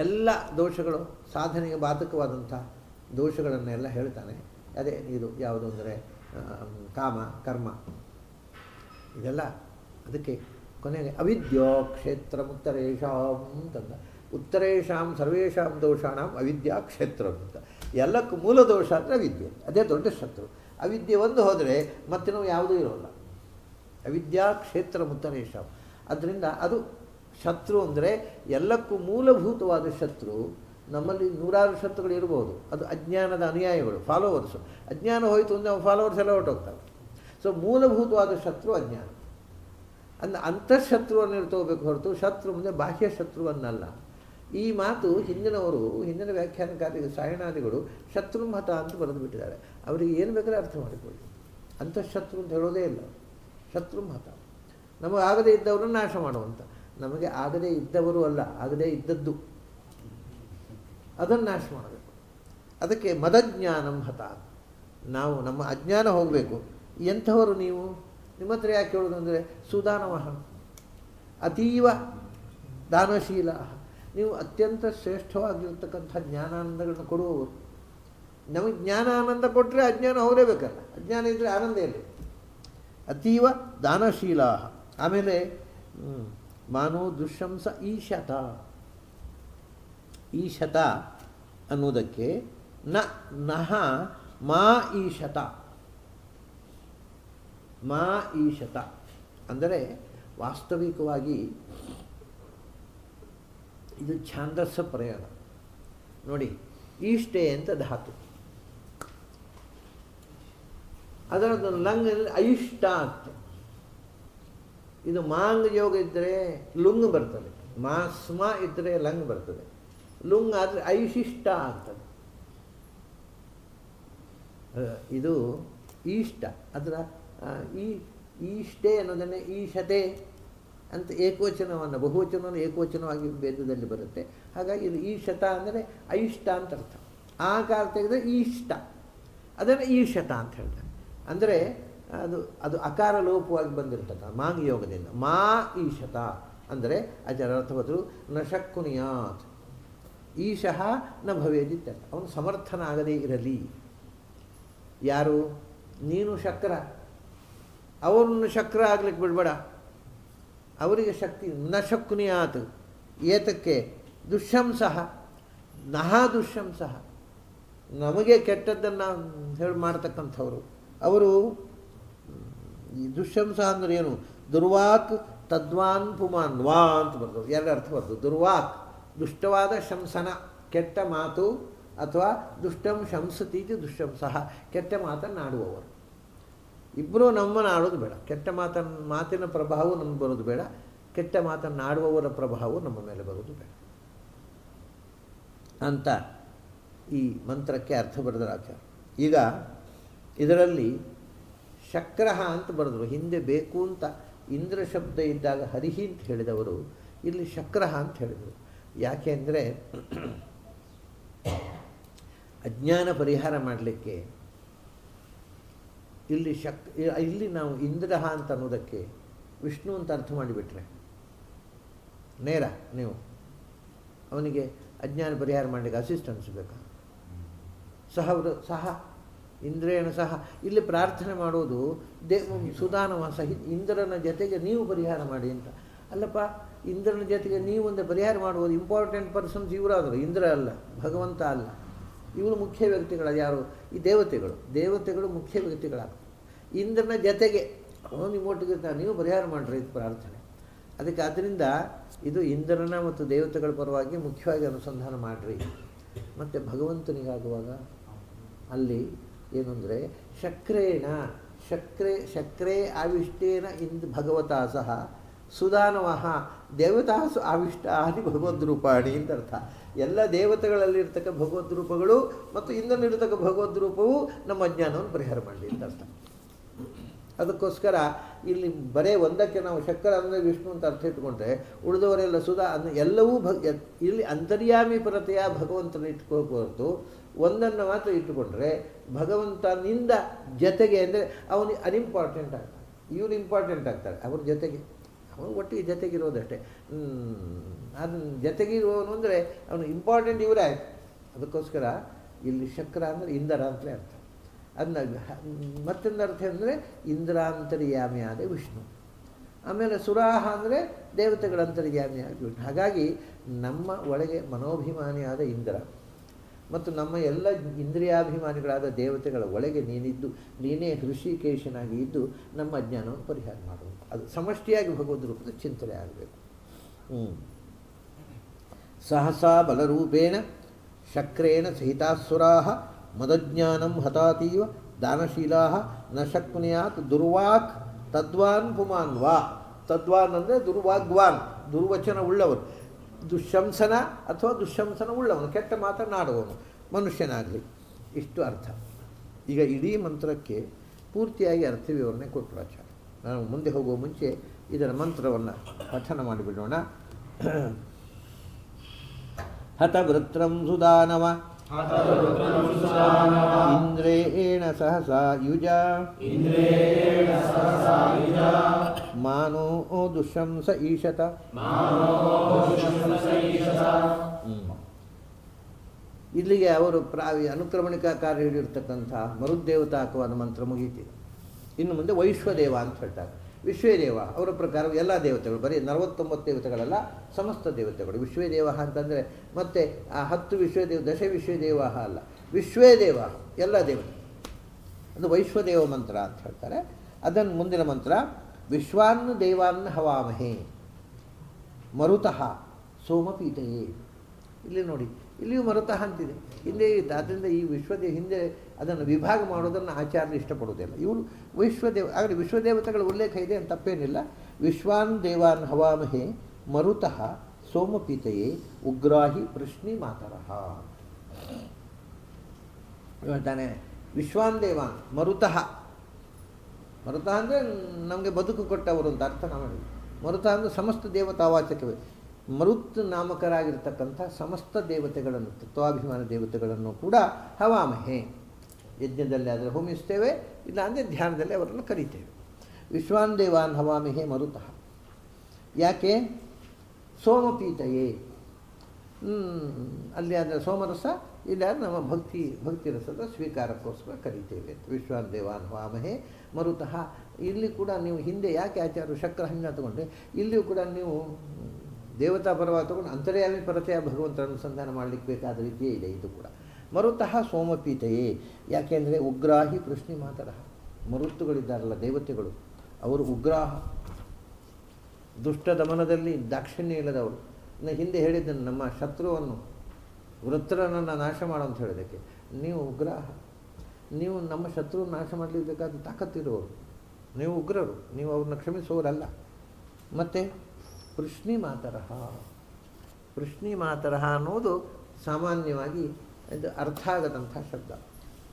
ಎಲ್ಲ ದೋಷಗಳು ಸಾಧನೆಗೆ ಬಾಧಕವಾದಂಥ ದೋಷಗಳನ್ನೆಲ್ಲ ಹೇಳ್ತಾನೆ. ಅದೇ ಇದು ಯಾವುದು ಅಂದರೆ ಕಾಮ, ಕರ್ಮ, ಇದೆಲ್ಲ. ಅದಕ್ಕೆ ಕೊನೆಗೆ ಅವಿದ್ಯಾ ಕ್ಷೇತ್ರ ಉತ್ತರೇಶಾಂ ಅಂತಂದ. ಉತ್ತರೇಶಾಂ ಸರ್ವೇಷಾಂ ದೋಷಾಣಂ ಅವಿದ್ಯಾ ಕ್ಷೇತ್ರ ಅಂತ. ಎಲ್ಲಕ್ಕೂ ಮೂಲ ದೋಷ ಅಂದರೆ ಅವಿದ್ಯೆ, ಅದೇ ದೊಡ್ಡ ಶತ್ರು. ಅವಿದ್ಯೆ ಒಂದು ಹೋದರೆ ಮತ್ತೆ ನಾವು ಯಾವುದೂ ಇರೋಲ್ಲ. ಅವಿದ್ಯಾ ಕ್ಷೇತ್ರ ಉತ್ತರೇಶಾಂ. ಅದರಿಂದ ಅದು ಶತ್ರು ಅಂದರೆ ಎಲ್ಲಕ್ಕೂ ಮೂಲಭೂತವಾದ ಶತ್ರು. ನಮ್ಮಲ್ಲಿ 100 ಶತ್ರುಗಳು ಇರ್ಬೋದು, ಅದು ಅಜ್ಞಾನದ ಅನುಯಾಯಿಗಳು, ಫಾಲೋವರ್ಸು. ಅಜ್ಞಾನ ಹೋಯಿತು ಅಂದರೆ ನಾವು ಫಾಲೋವರ್ಸ್ ಎಲ್ಲ ಹೊರಟೋಗ್ತಾರೆ. ಸೊ ಮೂಲಭೂತವಾದ ಶತ್ರು ಅಜ್ಞಾನ. ಅಂದರೆ ಅಂತಃಶತ್ರುವನ್ನು ಇರ್ತೋಗ್ಬೇಕು ಹೊರತು ಶತ್ರು ಮುಂದೆ ಬಾಹ್ಯ ಶತ್ರುವನ್ನಲ್ಲ. ಈ ಮಾತು ಹಿಂದಿನ ವ್ಯಾಖ್ಯಾನಕಾರಿಗೆ ಸಾಯಣಾದಿಗಳು ಶತ್ರುಮತ ಅಂತ ಬರೆದು ಬಿಟ್ಟಿದ್ದಾರೆ. ಅವರಿಗೆ ಏನು ಬೇಕಾದ್ರೆ ಅರ್ಥ ಮಾಡಿಕೊಳ್ಳಿ. ಅಂತಃಶತ್ರು ಅಂತ ಹೇಳೋದೇ ಇಲ್ಲ, ಶತ್ರುಮತ. ನಮಗಾಗದೇ ಇದ್ದವರನ್ನು ನಾಶ ಮಾಡುವಂಥ. ನಮಗೆ ಆಗದೇ ಇದ್ದವರು ಅಲ್ಲ, ಆಗದೇ ಇದ್ದದ್ದು, ಅದನ್ನು ನಾಶ ಮಾಡಬೇಕು. ಅದಕ್ಕೆ ಮದಜ್ಞಾನಂ ಹತ. ನಾವು ನಮ್ಮ ಅಜ್ಞಾನ ಹೋಗಬೇಕು. ಎಂಥವರು ನೀವು? ನಿಮ್ಮ ಹತ್ರ ಯಾಕೆ ಹೇಳೋದು ಅಂದರೆ ಸುದಾನವಃ ಅತೀವ ದಾನಶೀಲ. ನೀವು ಅತ್ಯಂತ ಶ್ರೇಷ್ಠವಾಗಿರ್ತಕ್ಕಂಥ ಜ್ಞಾನಾನಂದಗಳನ್ನು ಕೊಡುವವರು. ನಮಗೆ ಜ್ಞಾನಾನಂದ ಕೊಟ್ಟರೆ ಅಜ್ಞಾನ ಹೋಗಲೇಬೇಕಲ್ಲ. ಅಜ್ಞಾನ ಇದ್ದರೆ ಆನಂದ ಇಲ್ಲ. ಅತೀವ ದಾನಶೀಲ. ಆಮೇಲೆ ಮಾನೋ ದುಶ್ಶಂಸ ಈಶತ. ಈಶತ ಅನ್ನೋದಕ್ಕೆ ನಹ ಮಾ ಈಶತ. ಮಾ ಈಶತ ಅಂದರೆ ವಾಸ್ತವಿಕವಾಗಿ ಇದು ಛಾಂದಸ್ಸ ಪ್ರಯೋಗ ನೋಡಿ. ಈಷ್ಟೆ ಅಂತ ಧಾತು, ಅದರದ್ದು ಲಂಗ್ ಐಷ್ಟ ಅಂತ. ಇದು ಮಾಂಗ್ ಯೋಗ ಇದ್ದರೆ ಲುಂಗ್ ಬರ್ತದೆ, ಮಾ ಸ್ಮ ಇದ್ದರೆ ಲಂಗ್ ಬರ್ತದೆ. ಲುಂಗ್ ಆದರೆ ಐಶಿಷ್ಟ ಆಗ್ತದೆ. ಇದು ಈಷ್ಟ. ಅದರ ಈಷ್ಟೆ ಅನ್ನೋದನ್ನೇ ಈಶತೆ ಅಂತ ಏಕವಚನವನ್ನು ಬಹುವಚನವನ್ನು ಏಕವಚನವಾಗಿ ವೇದದಲ್ಲಿ ಬರುತ್ತೆ. ಹಾಗಾಗಿ ಇದು ಈಶತ ಅಂದರೆ ಐಷ್ಟ ಅಂತ ಅರ್ಥ. ಆಕಾರ ತೆಗೆದರೆ ಈಷ್ಟ, ಅದನ್ನು ಈಶತ ಅಂತ ಹೇಳ್ತಾರೆ. ಅಂದರೆ ಅದು ಅಕಾರ ಲೋಪವಾಗಿ ಬಂದಿರ್ತದೆ ಮಾಂಗ್ ಯೋಗದಿಂದ. ಮಾ ಈಶತ ಅಂದರೆ ಅದರ ಅರ್ಥ ಬದಲು ನ ಶಕ್ಕುನಿಯಾತ್. ಈಶಃ ನ ಭವೇದಿತ್ಯರ್ಥ. ಅವನು ಸಮರ್ಥನಾಗದೇ ಇರಲಿ. ಯಾರು? ನೀನು ಶಕ್ರ, ಅವರನ್ನು ಶಕ್ರ ಆಗ್ಲಿಕ್ಕೆ ಬಿಡಬೇಡ. ಅವರಿಗೆ ಶಕ್ತಿ ನ ಶಕ್ಕುನಿಯಾತ್. ಏತಕ್ಕೆ? ದುಶ್ಶಂಸಃ ನಹ ದುಶ್ಶಂಸಃ. ನಮಗೆ ಕೆಟ್ಟದ್ದನ್ನು ಹೇಳಿ ಮಾಡ್ತಕ್ಕಂಥವರು ಅವರು. ಈ ದುಶ್ಶಂಸ ಅಂದರೆ ಏನು? ದುರ್ವಾಕ್ ತದ್ವಾನ್ ಪುಮಾನ್ ವಾ ಅಂತ ಬರ್ತದೆ. ಎರಡು ಅರ್ಥ ಬರ್ತದೆ. ದುರ್ವಾಕ್ ದುಷ್ಟವಾದ ಶಂಸನ, ಕೆಟ್ಟ ಮಾತು, ಅಥವಾ ದುಷ್ಟಂ ಶಂಸತೀತಿ ದುಶ್ಶಂಸಃ, ಕೆಟ್ಟ ಮಾತನ್ನಾಡುವವರು. ಇಬ್ಬರೂ ನಮ್ಮನ್ನು ಆಡೋದು ಬೇಡ. ಕೆಟ್ಟ ಮಾತಿನ ಪ್ರಭಾವವು ನಮಗೆ ಬರೋದು ಬೇಡ. ಕೆಟ್ಟ ಮಾತನ್ನಾಡುವವರ ಪ್ರಭಾವವು ನಮ್ಮ ಮೇಲೆ ಬರೋದು ಬೇಡ ಅಂತ ಈ ಮಂತ್ರಕ್ಕೆ ಅರ್ಥ ಬರೆದರ ಆಚಾರ್ಯ. ಈಗ ಇದರಲ್ಲಿ ಶಕ್ರಹ ಅಂತ ಬರೆದರು. ಹಿಂದೆ ಬೇಕು ಅಂತ ಇಂದ್ರ ಶಬ್ದ ಇದ್ದಾಗ ಹರಿಹಿ ಅಂತ ಹೇಳಿದವರು ಇಲ್ಲಿ ಶಕ್ರಹ ಅಂತ ಹೇಳಿದರು. ಯಾಕೆ ಅಂದರೆ ಅಜ್ಞಾನ ಪರಿಹಾರ ಮಾಡಲಿಕ್ಕೆ ಇಲ್ಲಿ ನಾವು ಇಂದ್ರಹ ಅಂತ ಅನ್ನೋದಕ್ಕೆ ವಿಷ್ಣು ಅಂತ ಅರ್ಥ ಮಾಡಿಬಿಟ್ರೆ ನೇರ ನೀವು ಅವನಿಗೆ ಅಜ್ಞಾನ ಪರಿಹಾರ ಮಾಡಲಿಕ್ಕೆ ಅಸಿಸ್ಟೆನ್ಸ್ ಬೇಕಾ? ಸಹ ಇಂದ್ರೇಣ ಸಹ ಇಲ್ಲಿ ಪ್ರಾರ್ಥನೆ ಮಾಡೋದು ಸುದಾನವ ಸಹ ಇಂದ್ರನ ಜೊತೆಗೆ ನೀವು ಪರಿಹಾರ ಮಾಡಿ ಅಂತ. ಅಲ್ಲಪ್ಪ, ಇಂದ್ರನ ಜೊತೆಗೆ ನೀವು ಒಂದು ಪರಿಹಾರ ಮಾಡುವುದು ಇಂಪಾರ್ಟೆಂಟ್ ಪರ್ಸನ್ಸ್ ಇವರಾದರು, ಇಂದ್ರ ಅಲ್ಲ, ಭಗವಂತ ಅಲ್ಲ. ಇವರು ಮುಖ್ಯ ವ್ಯಕ್ತಿಗಳು. ಯಾರು? ಈ ದೇವತೆಗಳು ಮುಖ್ಯ ವ್ಯಕ್ತಿಗಳಾಗ್ತವೆ. ಇಂದ್ರನ ಜೊತೆಗೆ ನಿಮ್ಮೊಟ್ಟಿಗೆ ನೀವು ಪರಿಹಾರ ಮಾಡಿರಿ ಇದು ಪ್ರಾರ್ಥನೆ. ಅದಕ್ಕೆ ಆದ್ದರಿಂದ ಇದು ಇಂದ್ರನ ಮತ್ತು ದೇವತೆಗಳ ಪರವಾಗಿ ಮುಖ್ಯವಾಗಿ ಅನುಸಂಧಾನ ಮಾಡಿರಿ. ಮತ್ತು ಭಗವಂತನಿಗಾಗುವಾಗ ಅಲ್ಲಿ ಏನು ಅಂದರೆ ಶಕ್ರೆ ಆವಿಷ್ಟೇನ ಭಗವತಾ ಸಹ ಸುದಾನವಃ ದೇವತಾಸು ಆವಿಷ್ಟಾನಿ ಭಗವದ್ರೂಪಾಣಿ ಅಂತ ಅರ್ಥ. ಎಲ್ಲ ದೇವತೆಗಳಲ್ಲಿರ್ತಕ್ಕ ಭಗವದ್ರೂಪಗಳು ಮತ್ತು ಇಂದ್ರನಿರ್ತಕ್ಕ ಭಗವದ್ರೂಪವು ನಮ್ಮ ಅಜ್ಞಾನವನ್ನು ಪರಿಹಾರ ಮಾಡಲಿ ಅಂತ ಅರ್ಥ. ಅದಕ್ಕೋಸ್ಕರ ಇಲ್ಲಿ ಬರೇ ಒಂದಕ್ಕೆ ನಾವು ಶಕ್ರ ಅಂದರೆ ವಿಷ್ಣು ಅಂತ ಅರ್ಥ ಇಟ್ಕೊಂಡ್ರೆ ಉಳಿದವರೆಲ್ಲ ಎಲ್ಲವೂ ಇಲ್ಲಿ ಅಂತರ್ಯಾಮಿ ಪರತೆಯ ಭಗವಂತನ ಇಟ್ಕೋಬೇಕು ಹೊರತು ಒಂದನ್ನು ಮಾತ್ರ ಇಟ್ಟುಕೊಂಡ್ರೆ ಭಗವಂತನಿಂದ ಜೊತೆಗೆ ಅಂದರೆ ಅವನು ಅನ್ಇಂಪಾರ್ಟೆಂಟ್ ಆಗ್ತಾನೆ, ಇವರು ಇಂಪಾರ್ಟೆಂಟ್ ಆಗ್ತಾರೆ ಅವ್ರ ಜೊತೆಗೆ. ಅವನು ಒಟ್ಟಿಗೆ ಜೊತೆಗಿರೋದಷ್ಟೇ. ಅದನ್ನ ಜೊತೆಗಿರುವವನು ಅಂದರೆ ಅವನು ಇಂಪಾರ್ಟೆಂಟ್ ಇವರೇ ಆಯಿತು. ಅದಕ್ಕೋಸ್ಕರ ಇಲ್ಲಿ ಶಕ್ರ ಅಂದರೆ ಇಂದ್ರ ಅಂತಲೇ ಅರ್ಥ. ಅದನ್ನ ಮತ್ತೊಂದು ಅರ್ಥ ಅಂದರೆ ಇಂದ್ರಾಂತರ್ಯಾಮಿ ಆದ ವಿಷ್ಣು. ಆಮೇಲೆ ಸುರಾಹ ಅಂದರೆ ದೇವತೆಗಳ ಅಂತರ್ಯಾಮಿ ಆದ ವಿಷ್ಣು. ಹಾಗಾಗಿ ನಮ್ಮ ಒಳಗೆ ಮನೋಭಿಮಾನಿಯಾದ ಇಂದ್ರ ಮತ್ತು ನಮ್ಮ ಎಲ್ಲ ಇಂದ್ರಿಯಾಭಿಮಾನಿಗಳಾದ ದೇವತೆಗಳ ಒಳಗೆ ನೀನೇ ಹೃಷಿಕೇಶನಾಗಿ ಇದ್ದು ನಮ್ಮ ಅಜ್ಞಾನವನ್ನು ಪರಿಹಾರ ಮಾಡುವುದು. ಅದು ಸಮಷ್ಟಿಯಾಗಿ ಭಗವದ್ ರೂಪದ ಚಿಂತನೆ ಆಗಬೇಕು. ಸಹಸಾ ಬಲರೂಪೇಣ ಶಕ್ರೇಣ ಸಹಿತಾಸುರಾಹ ಮದಜ್ಞಾನಂ ಹತಾತೀವ ದಾನಶೀಲಾಹ ನ ಶಕ್ನುಯಾತ್ ದುರ್ವಾಕ್ ತದ್ವಾನ್ ಪುಮಾನ್ ವಾ. ತದ್ವಾನ್ ಅಂದರೆ ದುರ್ವಾಗ್ವಾನ್, ದುರ್ವಚನ ಉಳ್ಳವರು, ದುಶಂಸನ ಅಥವಾ ದುಶಂಸನ ಉಳ್ಳವನು, ಕೆಟ್ಟ ಮಾತನಾಡುವವನು ಮನುಷ್ಯನಾಗಲಿ. ಇಷ್ಟು ಅರ್ಥ. ಈಗ ಇಡೀ ಮಂತ್ರಕ್ಕೆ ಪೂರ್ತಿಯಾಗಿ ಅರ್ಥ ವಿವರಣೆ ಕೊಟ್ಟರು ಆಚಾರ್ಯ. ನಾವು ಮುಂದೆ ಹೋಗುವ ಮುಂಚೆ ಇದರ ಮಂತ್ರವನ್ನು ಪಠನ ಮಾಡಿಬಿಡೋಣ. ಹತವೃತ್ರಂ ಸುದಾನವ ಇಂದ್ರೇಣ ಸಹಸಾ ಯುಜ ಮಾನೋ ದುಶಂಸ ಈಶತ. ಇಲ್ಲಿಗೆ ಅವರು ಅನುಕ್ರಮಣಿಕಾ ಕಾರ್ಯ ಹಿಡಿದಿರ್ತಕ್ಕಂಥ ಮರುದ್ದೇವತಾಕವಾದ ಮಂತ್ರ ಮುಗೀತಿದೆ. ಇನ್ನು ಮುಂದೆ ವೈಶ್ವದೇವ ಅಂತ ಹೇಳ್ತಾರೆ. ವಿಶ್ವೇದೇವ ಅವರ ಪ್ರಕಾರ ಎಲ್ಲ ದೇವತೆಗಳು, ಬರೀ 49 ದೇವತೆಗಳಲ್ಲ, ಸಮಸ್ತ ದೇವತೆಗಳು. ವಿಶ್ವೇದೇವ ಅಂತಂದರೆ ಮತ್ತೆ ಆ 10 ವಿಶ್ವದೇವ, ದಶ ವಿಶ್ವದೇವ ಅಲ್ಲ, ವಿಶ್ವೇದೇವ ಎಲ್ಲ ದೇವತೆ. ಅದು ವೈಶ್ವದೇವ ಮಂತ್ರ ಅಂತ ಹೇಳ್ತಾರೆ. ಅದನ್ನು ಮುಂದಿನ ಮಂತ್ರ ವಿಶ್ವಾನ್ನ ದೇವಾನ್ನ ಹವಾಮಹೇ ಮರುತಃ ಸೋಮಪೀತಯೇ. ಇಲ್ಲಿ ನೋಡಿ, ಇಲ್ಲಿಯೂ ಮರುತಃ ಅಂತಿದೆ, ಹಿಂದೆ ಇತ್ತು. ಆದ್ದರಿಂದ ಈ ವಿಶ್ವದೇವ ಹಿಂದೆ ಅದನ್ನು ವಿಭಾಗ ಮಾಡೋದನ್ನು ಆಚಾರ್ಯರು ಇಷ್ಟಪಡುವುದಿಲ್ಲ. ಇವರು ಆಗಲಿ ವಿಶ್ವದೇವತೆಗಳ ಉಲ್ಲೇಖ ಇದೆ ಅಂತ ತಪ್ಪೇನಿಲ್ಲ. ವಿಶ್ವಾನ್ ದೇವಾನ್ ಹವಾಮಹೇ ಮರುತಃ ಸೋಮಪೀತಯೇ ಉಗ್ರಾಹಿ ಪ್ರಶ್ನಿ ಮಾತರಃ ಹೇಳ್ತಾನೆ. ವಿಶ್ವಾನ್ ದೇವಾನ್ ಮರುತಃ ಅಂದರೆ ನಮಗೆ ಬದುಕು ಕೊಟ್ಟವರು ಅಂತ ಅರ್ಥ ನಾವು ಹೇಳಿದ್ವಿ. ಮರುತಃ ಅಂದರೆ ಸಮಸ್ತ ದೇವತಾವಾಚಕವೇ. ಮರುತ್ ನಾಮಕರಾಗಿರ್ತಕ್ಕಂಥ ಸಮಸ್ತ ದೇವತೆಗಳನ್ನು, ತತ್ವಾಭಿಮಾನ ದೇವತೆಗಳನ್ನು ಕೂಡ ಹವಾಮಹೇ, ಯಜ್ಞದಲ್ಲಿ ಆದರೆ ಹೋಮಿಸ್ತೇವೆ, ಇಲ್ಲ ಅಂದರೆ ಧ್ಯಾನದಲ್ಲಿ ಅವರನ್ನು ಕರೀತೇವೆ. ವಿಶ್ವಾನ್ ದೇವಾನ್ ಹವಾಮಹೇ ಮರುತಃ. ಯಾಕೆ? ಸೋಮಪೀತಯೇ, ಅಲ್ಲಿ ಅಂದರೆ ಸೋಮರಸ, ಇಲ್ಲ ನಮ್ಮ ಭಕ್ತಿ ರಸದ ಸ್ವೀಕಾರಕ್ಕೋಸ್ಕರ ಕರೀತೇವೆ ಅಂತ. ವಿಶ್ವಾನ್ ದೇವಾನ್ ಹವಾಮಹೇ ಮರುತಃ. ಇಲ್ಲಿ ಕೂಡ ನೀವು ಹಿಂದೆ ಯಾಕೆ ಆಚಾರ್ಯರು ಶಕ್ರ ಹಂಗ ತಗೊಂಡ್ರೆ, ಇಲ್ಲಿಯೂ ಕೂಡ ನೀವು ದೇವತಾ ಪರವಾಗಿ ತಗೊಂಡು ಅಂತರ್ಯಾಮಿ ಪರತೆಯ ಭಗವಂತನ ಅನುಸಂಧಾನ ಮಾಡಲಿಕ್ಕೆ ಬೇಕಾದ ರೀತಿಯೇ ಇದೆ. ಇದು ಕೂಡ ಮರುತಃ ಸೋಮಪೀತಯೇ. ಯಾಕೆಂದರೆ ಉಗ್ರಾಹಿ ಪ್ರಶ್ನೆ ಮಾತರಃ, ಮರುತ್ತುಗಳಿದ್ದಾರಲ್ಲ ದೇವತೆಗಳು, ಅವರು ಉಗ್ರಾಹ, ದುಷ್ಟ ದಮನದಲ್ಲಿ ದಾಕ್ಷಿಣ್ಯ ಇಲ್ಲದವರು. ಇನ್ನು ಹಿಂದೆ ಹೇಳಿದ್ದನ್ನು, ನಮ್ಮ ಶತ್ರುವನ್ನು ವೃತ್ರನನ್ನು ನಾಶ ಮಾಡು ಅಂತ ಹೇಳೋದಕ್ಕೆ ನೀವು ಉಗ್ರಾಹ. ನೀವು ನಮ್ಮ ಶತ್ರು ನಾಶ ಮಾಡಲಿಕ್ಕೆ ಬೇಕಾದ ತಾಕತ್ತಿರುವವರು, ನೀವು ಉಗ್ರರು, ನೀವು ಅವ್ರನ್ನ ಕ್ಷಮಿಸುವವರಲ್ಲ. ಮತ್ತು ಪೃಶ್ನಿ ಮಾತರಃ ಅನ್ನೋದು ಸಾಮಾನ್ಯವಾಗಿ ಇದು ಅರ್ಥ ಆಗದಂಥ ಶಬ್ದ.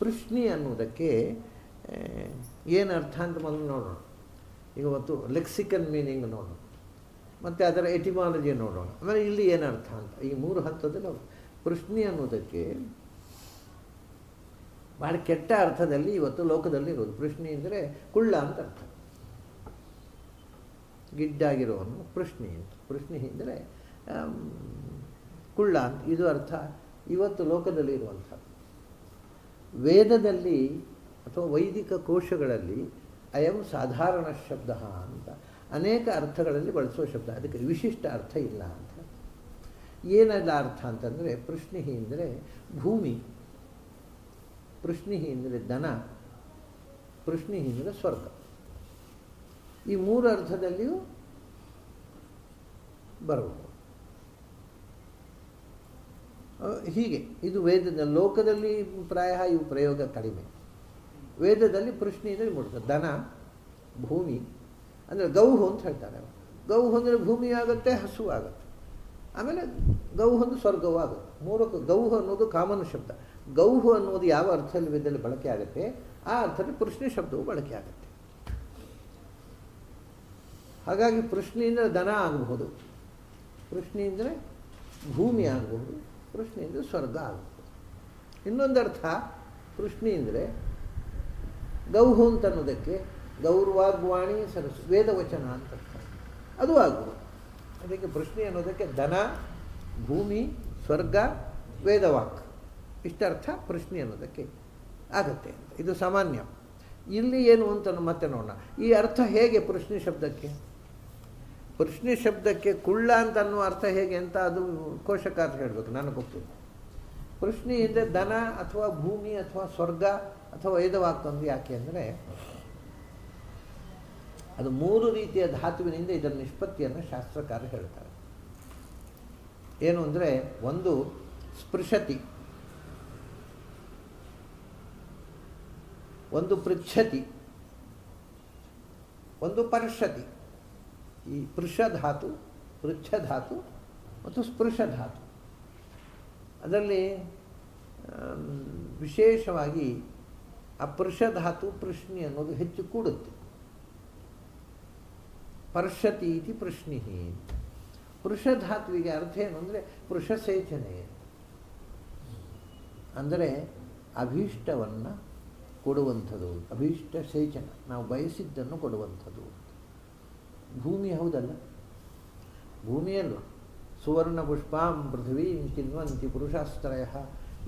ಪೃಶ್ನಿ ಅನ್ನೋದಕ್ಕೆ ಏನು ಅರ್ಥ ಅಂತ ಮೊದಲು ನೋಡೋಣ. ಈಗ ಇವತ್ತು ಲೆಕ್ಸಿಕಲ್ ಮೀನಿಂಗ್ ನೋಡೋಣ, ಮತ್ತು ಅದರ ಎಟಿಮಾಲಜಿ ನೋಡೋಣ, ಆಮೇಲೆ ಇಲ್ಲಿ ಏನು ಅರ್ಥ ಅಂತ. ಈ 3 ಹಂತದಲ್ಲಿ ಪೃಶ್ನಿ ಅನ್ನೋದಕ್ಕೆ ಭಾಳ ಕೆಟ್ಟ ಅರ್ಥದಲ್ಲಿ ಇವತ್ತು ಲೋಕದಲ್ಲಿ ಇರೋದು. ಪೃಶ್ನಿ ಅಂದರೆ ಕುಳ್ಳ ಅಂತ ಅರ್ಥ, ಗಿಡ್ಡಾಗಿರೋನು ಪೃಶ್ನಿ ಅಂತ. ಪೃಶ್ನಿ ಅಂದರೆ ಕುಳ್ಳ ಅಂತ, ಇದು ಅರ್ಥ ಇವತ್ತು ಲೋಕದಲ್ಲಿ ಇರುವಂಥ. ವೇದದಲ್ಲಿ ಅಥವಾ ವೈದಿಕ ಕೋಶಗಳಲ್ಲಿ ಅಯಂ ಸಾಧಾರಣ ಶಬ್ದ ಅಂತ ಅನೇಕ ಅರ್ಥಗಳಲ್ಲಿ ಬಳಸುವ ಶಬ್ದ, ಅದಕ್ಕೆ ವಿಶಿಷ್ಟ ಅರ್ಥ ಇಲ್ಲ ಅಂತ. ಏನೆಲ್ಲ ಅರ್ಥ ಅಂತಂದರೆ, ಪೃಷ್ಣಿ ಅಂದರೆ ಭೂಮಿ, ಪೃಷ್ಣಿ ಅಂದರೆ ದನ, ಪೃಷ್ಣಿ ಅಂದರೆ ಸ್ವರ್ಗ. ಈ ಮೂರು ಅರ್ಥದಲ್ಲಿಯೂ ಬರಬಹುದು. ಹೀಗೆ ಇದು ವೇದದ ಲೋಕದಲ್ಲಿ ಪ್ರಾಯ ಇವು ಪ್ರಯೋಗ ಕಡಿಮೆ. ವೇದದಲ್ಲಿ ಪೃಷ್ಣಿ ಅಂದರೆ ಮೂಡ್ತಾರೆ, ದನ, ಭೂಮಿ ಅಂದರೆ ಗೌಹು ಅಂತ ಹೇಳ್ತಾರೆ. ಗೌಹು ಅಂದರೆ ಭೂಮಿ ಆಗುತ್ತೆ, ಹಸು ಆಗುತ್ತೆ. ಆಮೇಲೆ ಗೌಹು ಅಂದರೆ ಸ್ವರ್ಗವೂ ಆಗುತ್ತೆ. ಮೂರಕ್ಕೂ ಗೌಹು ಅನ್ನೋದು ಕಾಮನ್ ಶಬ್ದ. ಗೌಹು ಅನ್ನೋದು ಯಾವ ಅರ್ಥದಲ್ಲಿ ವೇದದಲ್ಲಿ ಬಳಕೆ ಆಗುತ್ತೆ ಆ ಅರ್ಥದಲ್ಲಿ ಪೃಷ್ಣಿ ಶಬ್ದವು ಬಳಕೆ ಆಗುತ್ತೆ. ಹಾಗಾಗಿ ಪೃಷ್ಣಿ ಅಂದರೆ ದನ ಆಗಬಹುದು, ಪೃಷ್ಣಿ ಅಂದರೆ ಭೂಮಿ ಆಗಬಹುದು, ಪೃಷ್ಣಿ ಅಂದರೆ ಸ್ವರ್ಗ ಆಗಬಹುದು. ಇನ್ನೊಂದು ಅರ್ಥ ಪೃಷ್ಣಿ ಅಂದರೆ ಗೌಹು ಅಂತ ಅನ್ನೋದಕ್ಕೆ ಗೌರ್ವಾಗ್ವಾಣಿ ಸರಸ್ಸು ವೇದವಚನ ಅಂತ ಅರ್ಥ, ಅದು ಆಗ್ಬೋದು. ಅದಕ್ಕೆ ಪೃಷ್ಣಿ ಅನ್ನೋದಕ್ಕೆ ದನ, ಭೂಮಿ, ಸ್ವರ್ಗ, ವೇದವಾಕ್ ಇಷ್ಟರ್ಥ ಪೃಷ್ಣಿ ಅನ್ನೋದಕ್ಕೆ ಆಗತ್ತೆ ಅಂತ. ಇದು ಸಾಮಾನ್ಯ. ಇಲ್ಲಿ ಏನು ಅಂತ ಮತ್ತೆ ನೋಡೋಣ, ಈ ಅರ್ಥ ಹೇಗೆ ಪೃಷ್ಣಿ ಶಬ್ದಕ್ಕೆ, ಪೃಷ್ಣಿ ಶಬ್ದಕ್ಕೆ ಕುಳ್ಳ ಅಂತ ಅನ್ನುವ ಅರ್ಥ ಹೇಗೆ ಅಂತ ಅದು ಕೋಶಕಾರ ಹೇಳಬೇಕು, ನನಗೆ ಗೊತ್ತಿಲ್ಲ. ಪೃಷ್ಣಿ ಅಂದರೆ ದನ ಅಥವಾ ಭೂಮಿ ಅಥವಾ ಸ್ವರ್ಗ ಅಥವಾ ವೇದವಾಕ್ ಅಂದು ಯಾಕೆ ಅಂದರೆ ಅದು ಮೂರು ರೀತಿಯ ಧಾತುವಿನಿಂದ ಇದರ ನಿಷ್ಪತ್ತಿಯನ್ನು ಶಾಸ್ತ್ರಕಾರ ಹೇಳ್ತಾರೆ. ಏನು ಅಂದರೆ, ಒಂದು ಸ್ಪೃಶತಿ, ಒಂದು ಪೃಚ್ಛತಿ, ಒಂದು ಪರ್ಷತಿ. ಈ ಪೃಷಧಾತು, ಪೃಚ್ಛಧಾತು ಮತ್ತು ಸ್ಪೃಶಧಾತು. ಅದರಲ್ಲಿ ವಿಶೇಷವಾಗಿ ಆ ಪೃಷಧಾತು ಪೃಷ್ಣಿ ಅನ್ನೋದು ಹೆಚ್ಚು ಕೂಡುತ್ತೆ. ಪರ್ಷತಿ ಇತಿ ಪೃಷ್ಣಿ. ಪೃಷಧಾತುವಿಗೆ ಅರ್ಥ ಏನು ಅಂದರೆ ಪೃಷಸೇಚನೆ, ಅಂದರೆ ಅಭೀಷ್ಟವನ್ನು ಕೊಡುವಂಥದ್ದು, ಅಭೀಷ್ಟ ಸೇಚನ, ನಾವು ಬಯಸಿದ್ದನ್ನು ಕೊಡುವಂಥದ್ದು. ಭೂಮಿ ಹೌದಲ್ಲ, ಭೂಮಿಯಲ್ವ ಸುವರ್ಣ ಪುಷ್ಪಾಂ ಪೃಥ್ವೀಂ ಚಿನ್ವಂತಿ ಪುರುಷಾಸ್ತ್ರಯ,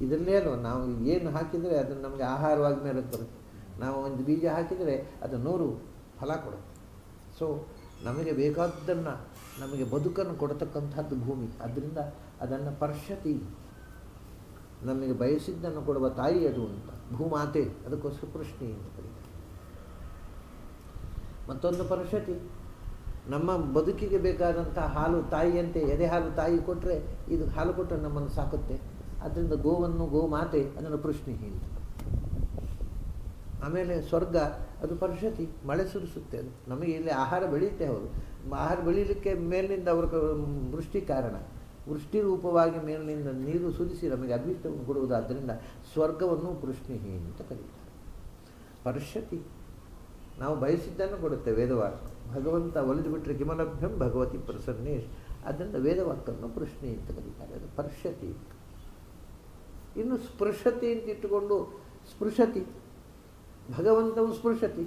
ಇದರಲ್ಲೇ ಅಲ್ವ ನಾವು ಏನು ಹಾಕಿದರೆ ಅದನ್ನು ನಮಗೆ ಆಹಾರವಾಗಿ ಮೇಲೆ ಬರುತ್ತೆ. ನಾವು ಒಂದು ಬೀಜ ಹಾಕಿದರೆ ಅದು 100 ಫಲ ಕೊಡುತ್ತೆ. ಸೊ ನಮಗೆ ಬೇಕಾದ್ದನ್ನು, ನಮಗೆ ಬದುಕನ್ನು ಕೊಡತಕ್ಕಂಥದ್ದು ಭೂಮಿ. ಆದ್ದರಿಂದ ಅದನ್ನು ಪರ್ಷತಿ, ನಮಗೆ ಬಯಸಿದ್ದನ್ನು ಕೊಡುವ ತಾಯಿ ಅದು ಅಂತ, ಭೂಮಾತೆ, ಅದಕ್ಕೋಸ್ಕರ ಪೃಷ್ಣಿ ಅಂತ ಕರೀತಾರೆ. ಮತ್ತೊಂದು ಪರ್ಷತಿ, ನಮ್ಮ ಬದುಕಿಗೆ ಬೇಕಾದಂಥ ಹಾಲು ತಾಯಿಯಂತೆ, ಎದೆ ಹಾಲು ತಾಯಿ ಕೊಟ್ಟರೆ ಇದು ಹಾಲು ಕೊಟ್ಟರೆ ನಮ್ಮನ್ನು ಸಾಕುತ್ತೆ. ಆದ್ದರಿಂದ ಗೋವನ್ನು ಗೋಮಾತೆ, ಅದನ್ನು ಪೃಷ್ಣಿ ಅಂತ. ಆಮೇಲೆ ಸ್ವರ್ಗ, ಅದು ಪರ್ಷತಿ, ಮಳೆ ಸುರಿಸುತ್ತೆ. ಅದು ನಮಗೆ ಇಲ್ಲಿ ಆಹಾರ ಬೆಳೆಯುತ್ತೆ, ಹೌದು, ಆಹಾರ ಬೆಳೀಲಿಕ್ಕೆ ಮೇಲಿನಿಂದ ಅವರ ವೃಷ್ಟಿ ಕಾರಣ, ವೃಷ್ಟಿ ರೂಪವಾಗಿ ಮೇಲಿನಿಂದ ನೀರು ಸುರಿಸಿ ನಮಗೆ ಅಭೀಷ್ಟವನ್ನು ಕೊಡುವುದಾದ್ದರಿಂದ ಸ್ವರ್ಗವನ್ನು ಪೃಷ್ಣಿ ಅಂತ ಕರೀತಾರೆ. ಪರ್ಷತಿ, ನಾವು ಬಯಸಿದ್ದನ್ನು ಕೊಡುತ್ತೆ ವೇದವಾಕ್. ಭಗವಂತ ಒಲಿದು ಬಿಟ್ಟರೆ ಕಿಮಲಭ್ಯಂ ಭಗವತಿ ಪ್ರಸನ್ನೇಶ್, ಆದ್ದರಿಂದ ವೇದವಾಕ್ಕನ್ನು ಪೃಷ್ಣಿ ಅಂತ ಕರೀತಾರೆ, ಅದು ಪರ್ಷತಿ. ಇನ್ನು ಸ್ಪೃಶತಿ ಅಂತ ಇಟ್ಟುಕೊಂಡು ಸ್ಪೃಶತಿ, ಭಗವಂತವು ಸ್ಪೃಶತಿ,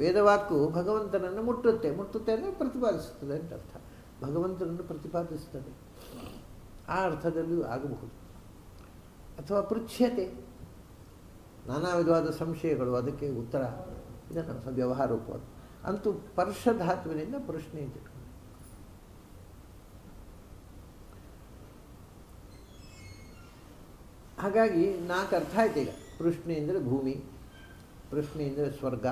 ವೇದವಾಕ್ಕು ಭಗವಂತನನ್ನು ಮುಟ್ಟುತ್ತೆ ಅಂದರೆ ಪ್ರತಿಪಾದಿಸುತ್ತದೆ ಅಂತ ಅರ್ಥ, ಭಗವಂತನನ್ನು ಪ್ರತಿಪಾದಿಸುತ್ತದೆ, ಆ ಅರ್ಥದಲ್ಲಿಯೂ ಆಗಬಹುದು. ಅಥವಾ ಪೃಚ್ಛತೆ, ನಾನಾ ವಿಧವಾದ ಸಂಶಯಗಳು, ಅದಕ್ಕೆ ಉತ್ತರ, ಇದನ್ನು ವ್ಯವಹಾರ ರೂಪವಾದ ಅಂತೂ ಪರ್ಷಧಾತುವಿನಿಂದ ಪ್ರಶ್ನೆ ಇಟ್ಟಿಟ್ಟು. ಹಾಗಾಗಿ 4 ಅರ್ಥ ಆಯ್ತು ಈಗ. ಪೃಷ್ಣಿ ಅಂದರೆ ಭೂಮಿ, ಪೃಷ್ಣಿ ಅಂದರೆ ಸ್ವರ್ಗ,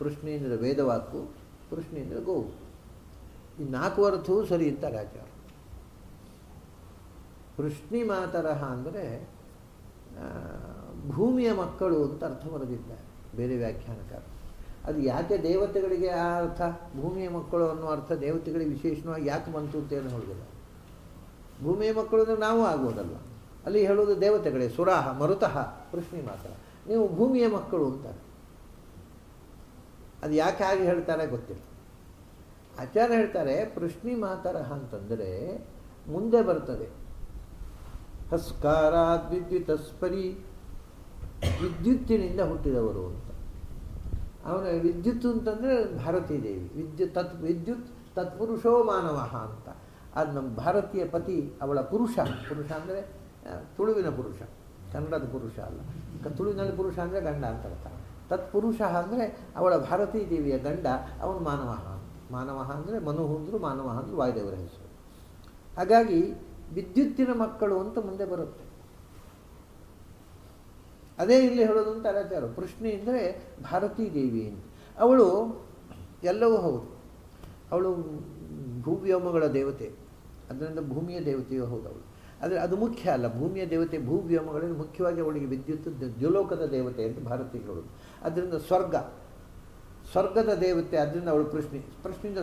ಪೃಷ್ಣಿ ಅಂದರೆ ವೇದವಾಕ್ಕು, ಪೃಷ್ಣಿ ಅಂದರೆ ಗೋವು. ಈ 4 ಅರ್ಥವೂ ಸರಿ ಅಂತಾರೆ ಆಚಾರ್ಯ. ಪೃಷ್ಣಿ ಮಾತರಹ ಅಂದರೆ ಭೂಮಿಯ ಮಕ್ಕಳು ಅಂತ ಅರ್ಥ ಬರೆದಿದ್ದಾರೆ ಬೇರೆ ವ್ಯಾಖ್ಯಾನಕಾರ. ಅದು ಯಾಕೆ ದೇವತೆಗಳಿಗೆ ಆ ಅರ್ಥ, ಭೂಮಿಯ ಮಕ್ಕಳು ಅನ್ನೋ ಅರ್ಥ ದೇವತೆಗಳಿಗೆ ವಿಶೇಷವಾಗಿ ಯಾಕೆ ಬಂತು ಅಂತ ಏನು ಹೇಳೋದಿಲ್ಲ. ಭೂಮಿಯ ಮಕ್ಕಳು ಅಂದರೆ ನಾವು ಆಗ್ಬೋದಲ್ವ, ಅಲ್ಲಿ ಹೇಳೋದು ದೇವತೆಗಳೇ, ಸುರಾಹ ಮರುತಃ ಪೃಷ್ಣಿ ಮಾತ್ರ, ನೀವು ಭೂಮಿಯ ಮಕ್ಕಳು ಅಂತಾರೆ. ಅದು ಯಾಕೆ ಹಾಗೆ ಹೇಳ್ತಾರೆ ಗೊತ್ತಿಲ್ಲ. ಆಚಾರ್ಯ ಹೇಳ್ತಾರೆ ಪೃಷ್ಣಿ ಮಾತರಹ ಅಂತಂದರೆ ಮುಂದೆ ಬರ್ತದೆ, ಹಸ್ಕಾರಾದ್ ವಿದ್ಯುತಸ್ಪರಿ, ವಿದ್ಯುತ್ತಿನಿಂದ ಹುಟ್ಟಿದವರು ಅಂತ. ಅವನ ವಿದ್ಯುತ್ ಅಂತಂದರೆ ಭಾರತೀ ದೇವಿ, ವಿದ್ಯುತ್ ತತ್ಪುರುಷೋ ಮಾನವ ಅಂತ. ಅದು ನಮ್ಮ ಭಾರತೀಯ ಪತಿ, ಅವಳ ಪುರುಷ ಅಂದರೆ ತುಳುವಿನ ಪುರುಷ, ಕನ್ನಡದ ಪುರುಷ ಅಲ್ಲ, ತುಳುವಿನಲ್ಲಿ ಪುರುಷ ಅಂದರೆ ಗಂಡ ಅಂತ ಅರ್ಥ. ತತ್ಪುರುಷ ಅಂದರೆ ಅವಳ ಭಾರತೀ ದೇವಿಯ ಗಂಡ ಅವನು ಮಾನವ. ಮಾನವ ಅಂದರೆ ಮನು ಅಂದರು, ಮಾನವ ಅಂದರು ವಾಯುದೇವರ ಹೆಸರು. ಹಾಗಾಗಿ ವಿದ್ಯುತ್ತಿನ ಮಕ್ಕಳು ಅಂತ ಮುಂದೆ ಬರುತ್ತೆ. ಅದೇ ಇಲ್ಲಿ ಹೇಳೋದು ಅಂತ ಆಚಾರ್ಯರು. ಪೃಷ್ಣಿ ಅಂದರೆ ಭಾರತೀ ದೇವಿ ಅಂತ. ಅವಳು ಎಲ್ಲವೂ ಹೌದು. ಅವಳು ಭೂವ್ಯೋಮಗಳ ದೇವತೆ, ಅದರಿಂದ ಭೂಮಿಯ ದೇವತೆಯೂ ಹೌದು ಅವಳು. ಆದರೆ ಅದು ಮುಖ್ಯ ಅಲ್ಲ. ಭೂಮಿಯ ದೇವತೆ ಭೂವ್ಯೋಮಗಳಲ್ಲಿ ಮುಖ್ಯವಾಗಿ ಅವಳಿಗೆ ವಿದ್ಯುತ್ ದ್ಯುಲೋಕದ ದೇವತೆ ಅಂತ ಭಾರತೀಯ ಹೇಳೋದು. ಅದರಿಂದ ಸ್ವರ್ಗದ ದೇವತೆ, ಅದರಿಂದ ಅವಳು ಪೃಷ್ಣಿ. ಪೃಷ್ಣಿಯಿಂದ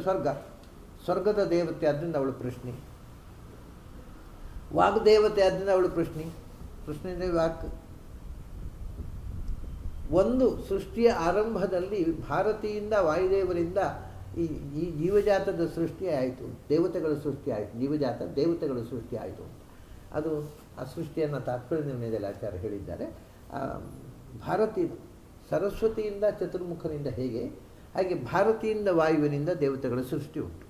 ಸ್ವರ್ಗದ ದೇವತೆ, ಅದರಿಂದ ಅವಳು ಪೃಷ್ಣಿ. ವಾಗ್ದೇವತೆ, ಅದರಿಂದ ಅವಳು ಪೃಷ್ಣಿಯಿಂದ ವಾಕ್. ಒಂದು ಸೃಷ್ಟಿಯ ಆರಂಭದಲ್ಲಿ ಭಾರತೀಯಿಂದ ವಾಯುದೇವರಿಂದ ಈ ಜೀವಜಾತದ ಸೃಷ್ಟಿ ಆಯಿತು, ದೇವತೆಗಳ ಸೃಷ್ಟಿ ಆಯಿತು. ಜೀವಜಾತ ದೇವತೆಗಳ ಸೃಷ್ಟಿ ಆಯಿತು ಅಂತ ಅದು ಆ ಸೃಷ್ಟಿಯನ್ನು ತಾತ್ಪರ್ಯ ನಿರ್ಣಯದಲ್ಲಿ ಆಚಾರ್ಯ ಹೇಳಿದ್ದಾರೆ. ಭಾರತೀ ಸರಸ್ವತಿಯಿಂದ ಚತುರ್ಮುಖನಿಂದ ಹೇಗೆ, ಹಾಗೆ ಭಾರತೀಯಿಂದ ವಾಯುವಿನಿಂದ ದೇವತೆಗಳ ಸೃಷ್ಟಿ ಉಂಟು.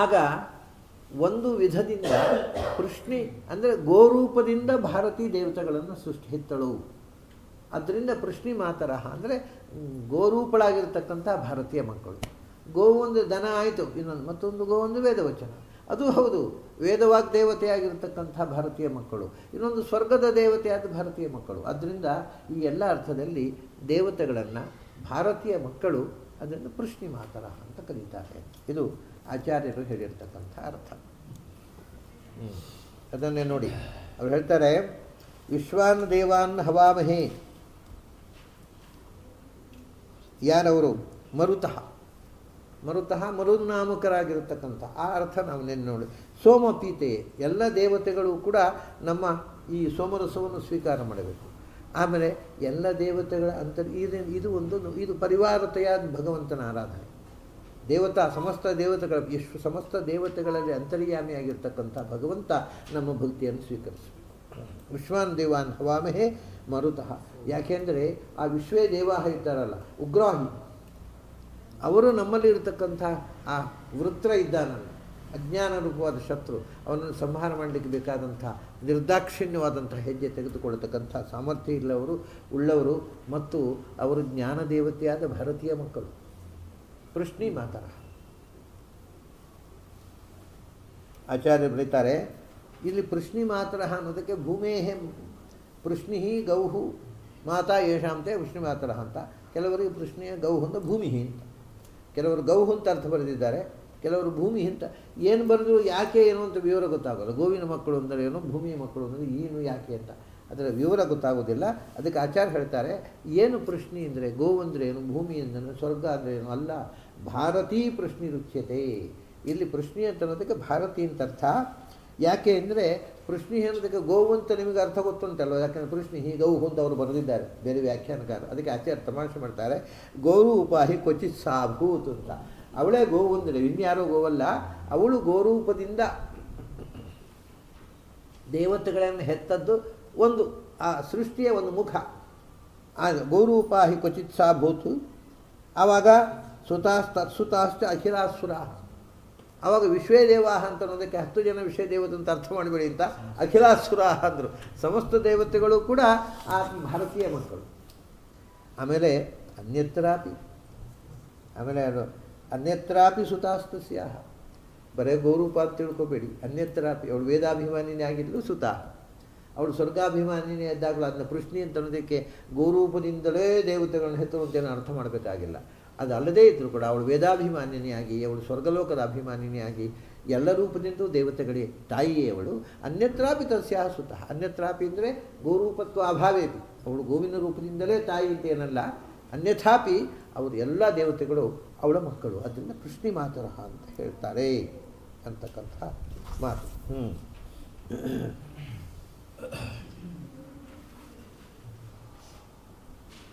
ಆಗ ಒಂದು ವಿಧದಿಂದ ಪೃಷ್ಣಿ ಅಂದರೆ ಗೋರೂಪದಿಂದ ಭಾರತೀ ದೇವತೆಗಳನ್ನು ಹೆತ್ತಳು. ಅದರಿಂದ ಪೃಷ್ಣಿ ಮಾತರಹ ಅಂದರೆ ಗೋರೂಪಳಾಗಿರ್ತಕ್ಕಂಥ ಭಾರತೀಯ ಮಕ್ಕಳು. ಗೋವೊಂದು ದನ ಆಯಿತು, ಮತ್ತೊಂದು ಗೋವೊಂದು ವೇದವಚನ, ಅದು ಹೌದು. ವೇದವಾಗ್ ದೇವತೆಯಾಗಿರ್ತಕ್ಕಂಥ ಭಾರತೀಯ ಮಕ್ಕಳು, ಇನ್ನೊಂದು ಸ್ವರ್ಗದ ದೇವತೆಯಾದ ಭಾರತೀಯ ಮಕ್ಕಳು. ಆದ್ದರಿಂದ ಈ ಎಲ್ಲ ಅರ್ಥದಲ್ಲಿ ದೇವತೆಗಳನ್ನು ಭಾರತೀಯ ಮಕ್ಕಳು, ಅದನ್ನು ಪೃಷ್ಣಿ ಮಾತರ ಅಂತ ಕರೀತಾರೆ. ಇದು ಆಚಾರ್ಯರು ಹೇಳಿರ್ತಕ್ಕಂಥ ಅರ್ಥ. ಅದನ್ನೇ ನೋಡಿ ಅವ್ರು ಹೇಳ್ತಾರೆ, ವಿಶ್ವಾನ್ ದೇವಾನ್ ಹವಾಮಹೇ. ಯಾರವರು? ಮರುತಃ ಮರುನಾಮಕರಾಗಿರತಕ್ಕಂಥ ಆ ಅರ್ಥ ನಾವು ನೆನ್ನೆ ನೋಡಿ. ಸೋಮಪೀತೆ, ಎಲ್ಲ ದೇವತೆಗಳು ಕೂಡ ನಮ್ಮ ಈ ಸೋಮರಸವನ್ನು ಸ್ವೀಕಾರ ಮಾಡಬೇಕು. ಆಮೇಲೆ ಎಲ್ಲ ದೇವತೆಗಳ ಇದು ಪರಿವಾರತೆಯಾದ ಭಗವಂತನ ಆರಾಧನೆ. ಸಮಸ್ತ ದೇವತೆಗಳಲ್ಲಿ ಅಂತರ್ಯಾಮಿಯಾಗಿರ್ತಕ್ಕಂಥ ಭಗವಂತ ನಮ್ಮ ಭಕ್ತಿಯನ್ನು ಸ್ವೀಕರಿಸಬೇಕು. ವಿಶ್ವಾನ್ ದೇವಾನ್ ಹವಾಮಹೇ ಮರುತಃ. ಯಾಕೆಂದರೆ ಆ ವಿಶ್ವೇ ದೇವಾಹ ಇದ್ದಾರಲ್ಲ, ಉಗ್ರಾಹಿ, ಅವರು ನಮ್ಮಲ್ಲಿ ಇರತಕ್ಕಂಥ ಆ ವೃತ್ರ ಇದ್ದಾನಲ್ಲ, ಅಜ್ಞಾನ ರೂಪವಾದ ಶತ್ರು, ಅವನನ್ನು ಸಂಹಾರ ಮಾಡಲಿಕ್ಕೆ ಬೇಕಾದಂಥ ನಿರ್ದಾಕ್ಷಿಣ್ಯವಾದಂಥ ಹೆಜ್ಜೆ ತೆಗೆದುಕೊಳ್ಳತಕ್ಕಂಥ ಸಾಮರ್ಥ್ಯ ಉಳ್ಳವರು ಮತ್ತು ಅವರು ಜ್ಞಾನ ದೇವತೆಯಾದ ಭಾರತೀಯ ಮಕ್ಕಳು. ಪೃಷ್ಣಿ ಮಾತರ. ಆಚಾರ್ಯರು ಬರೀತಾರೆ ಇಲ್ಲಿ ಪೃಷ್ಣಿ ಮಾತರ ಅನ್ನೋದಕ್ಕೆ ಭೂಮೇಹೇ ಪೃಷ್ಣಿ ಗೌಹು ಮಾತಾ ಯೇಷಾಂತೆ ಪೃಷ್ಣಿ ಮಾತರ ಅಂತ. ಕೆಲವರಿಗೆ ಪೃಷ್ಣಿಯ ಗೌಹು ಅಂತ ಭೂಮಿ ಅಂತ, ಕೆಲವರು ಗೌಹು ಅಂತ ಅರ್ಥ ಬರೆದಿದ್ದಾರೆ, ಕೆಲವರು ಭೂಮಿ ಅಂತ. ಏನು ಬರೆದು ಯಾಕೆ ಏನು ಅಂತ ವಿವರ ಗೊತ್ತಾಗೋಲ್ಲ. ಗೋವಿನ ಮಕ್ಕಳು ಅಂದರೆ ಏನು, ಭೂಮಿಯ ಮಕ್ಕಳು ಅಂದರೆ ಏನು, ಯಾಕೆ ಅಂತ ಅದರ ವಿವರ ಗೊತ್ತಾಗೋದಿಲ್ಲ. ಅದಕ್ಕೆ ಆಚಾರ್ಯ ಹೇಳ್ತಾರೆ, ಏನು ಪೃಷ್ಣಿ ಅಂದರೆ, ಗೋವು ಅಂದರೆ ಏನು, ಭೂಮಿ ಅಂದರೆ, ಸ್ವರ್ಗ ಅಂದರೆ ಏನು ಅಲ್ಲ, ಭಾರತೀ ಪೃಷ್ಣಿ ರುಚ್ಯತೆ. ಇಲ್ಲಿ ಪೃಷ್ಣಿ ಅಂತ ಅನ್ನೋದಕ್ಕೆ ಭಾರತೀ ಅಂತ ಅರ್ಥ. ಯಾಕೆ ಅಂದರೆ ಪೃಷ್ಣಿ ಅನ್ನೋದಕ್ಕೆ ಗೋವು ಅಂತ ನಿಮಗೆ ಅರ್ಥ ಗೊತ್ತುಂಟಲ್ವ, ಯಾಕೆಂದರೆ ಪೃಷ್ಣಿ ಗೌಹು ಅಂತ ಅವರು ಬರೆದಿದ್ದಾರೆ ಬೇರೆ ವ್ಯಾಖ್ಯಾನಕಾರ. ಅದಕ್ಕೆ ಆಚಾರ್ಯ ತಮಾಷೆ ಮಾಡ್ತಾರೆ, ಗೋರೂಪಾಹಿ ಕ್ವಚಿತ್ ಸಾಭೂತ್ ಅಂತ. ಅವಳೇ ಗೋವು ಅಂದರೆ ಇನ್ಯಾರೋ ಗೋವಲ್ಲ, ಅವಳು ಗೋರೂಪದಿಂದ ದೇವತೆಗಳನ್ನು ಹೆತ್ತದ್ದು ಒಂದು ಆ ಸೃಷ್ಟಿಯ ಒಂದು ಮುಖ. ಆಗ ಗೋರೂಪಾಹಿ ಕ್ವಚಿತ್ ಸಾಭೂತು. ಆವಾಗ ತತ್ಸುತಾಶ್ಚ ಅಖಿಲಾಸುರ. ಆವಾಗ ವಿಶ್ವೇದೇವಾಹ ಅಂತ ಅನ್ನೋದಕ್ಕೆ 10 ಜನ ವಿಶ್ವದೇವತೆ ಅಂತ ಅರ್ಥ ಮಾಡಬೇಡಿ ಅಂತ ಅಖಿಲಾಸುರ ಅಂದರು. ಸಮಸ್ತ ದೇವತೆಗಳು ಕೂಡ ಆ ಭಾರತೀಯ ಮಕ್ಕಳು. ಆಮೇಲೆ ಅನ್ಯತ್ರಾಪಿ ಸುತಾಸ್ತಸ್ಯಾಹ. ಬರೇ ಗೋರೂಪ ಅಂತ ತಿಳ್ಕೊಬೇಡಿ. ಅನ್ಯತ್ರಾಪಿ, ಅವಳು ವೇದಾಭಿಮಾನಿನೇ ಆಗಿದ್ಲು ಸುತ. ಅವಳು ಸ್ವರ್ಗಾಭಿಮಾನಿನೇ ಇದ್ದಾಗಲೂ ಅದನ್ನ ಪೃಷ್ಣಿ ಅಂತ ಅನ್ನೋದಕ್ಕೆ ಗೋರೂಪದಿಂದಲೇ ದೇವತೆಗಳನ್ನು ಹೆತ್ತುವಂತೇನೋ ಅರ್ಥ ಮಾಡಬೇಕಾಗಿಲ್ಲ. ಅದು ಅಲ್ಲದೇ ಇದ್ದರೂ ಕೂಡ ಅವಳು ವೇದಾಭಿಮಾನಿನೇ ಆಗಿ, ಅವಳು ಸ್ವರ್ಗಲೋಕದ ಅಭಿಮಾನಿನೇ ಆಗಿ, ಎಲ್ಲ ರೂಪದಿಂದಲೂ ದೇವತೆಗಳೇ ತಾಯಿಯೇ ಅವಳು. ಅನ್ಯತ್ರಾಪಿ ತಸ್ಯಾಹ ಸುತಃ. ಅನ್ಯತ್ರಾಪಿ ಅಂದರೆ ಗೋರೂಪತ್ವ ಅಭಾವೇಪಿ, ಅವಳು ಗೋವಿನ ರೂಪದಿಂದಲೇ ತಾಯಿ ಅಂತೇನಲ್ಲ, ಅನ್ಯಥಾಪಿ ಅವರು ಎಲ್ಲ ದೇವತೆಗಳು ಅವಳ ಮಕ್ಕಳು. ಅದರಿಂದ ಪೃಷ್ಣಿ ಮಾತರಹ ಅಂತ ಹೇಳ್ತಾರೆ ಅಂತಕ್ಕಂಥ ಮಾತು.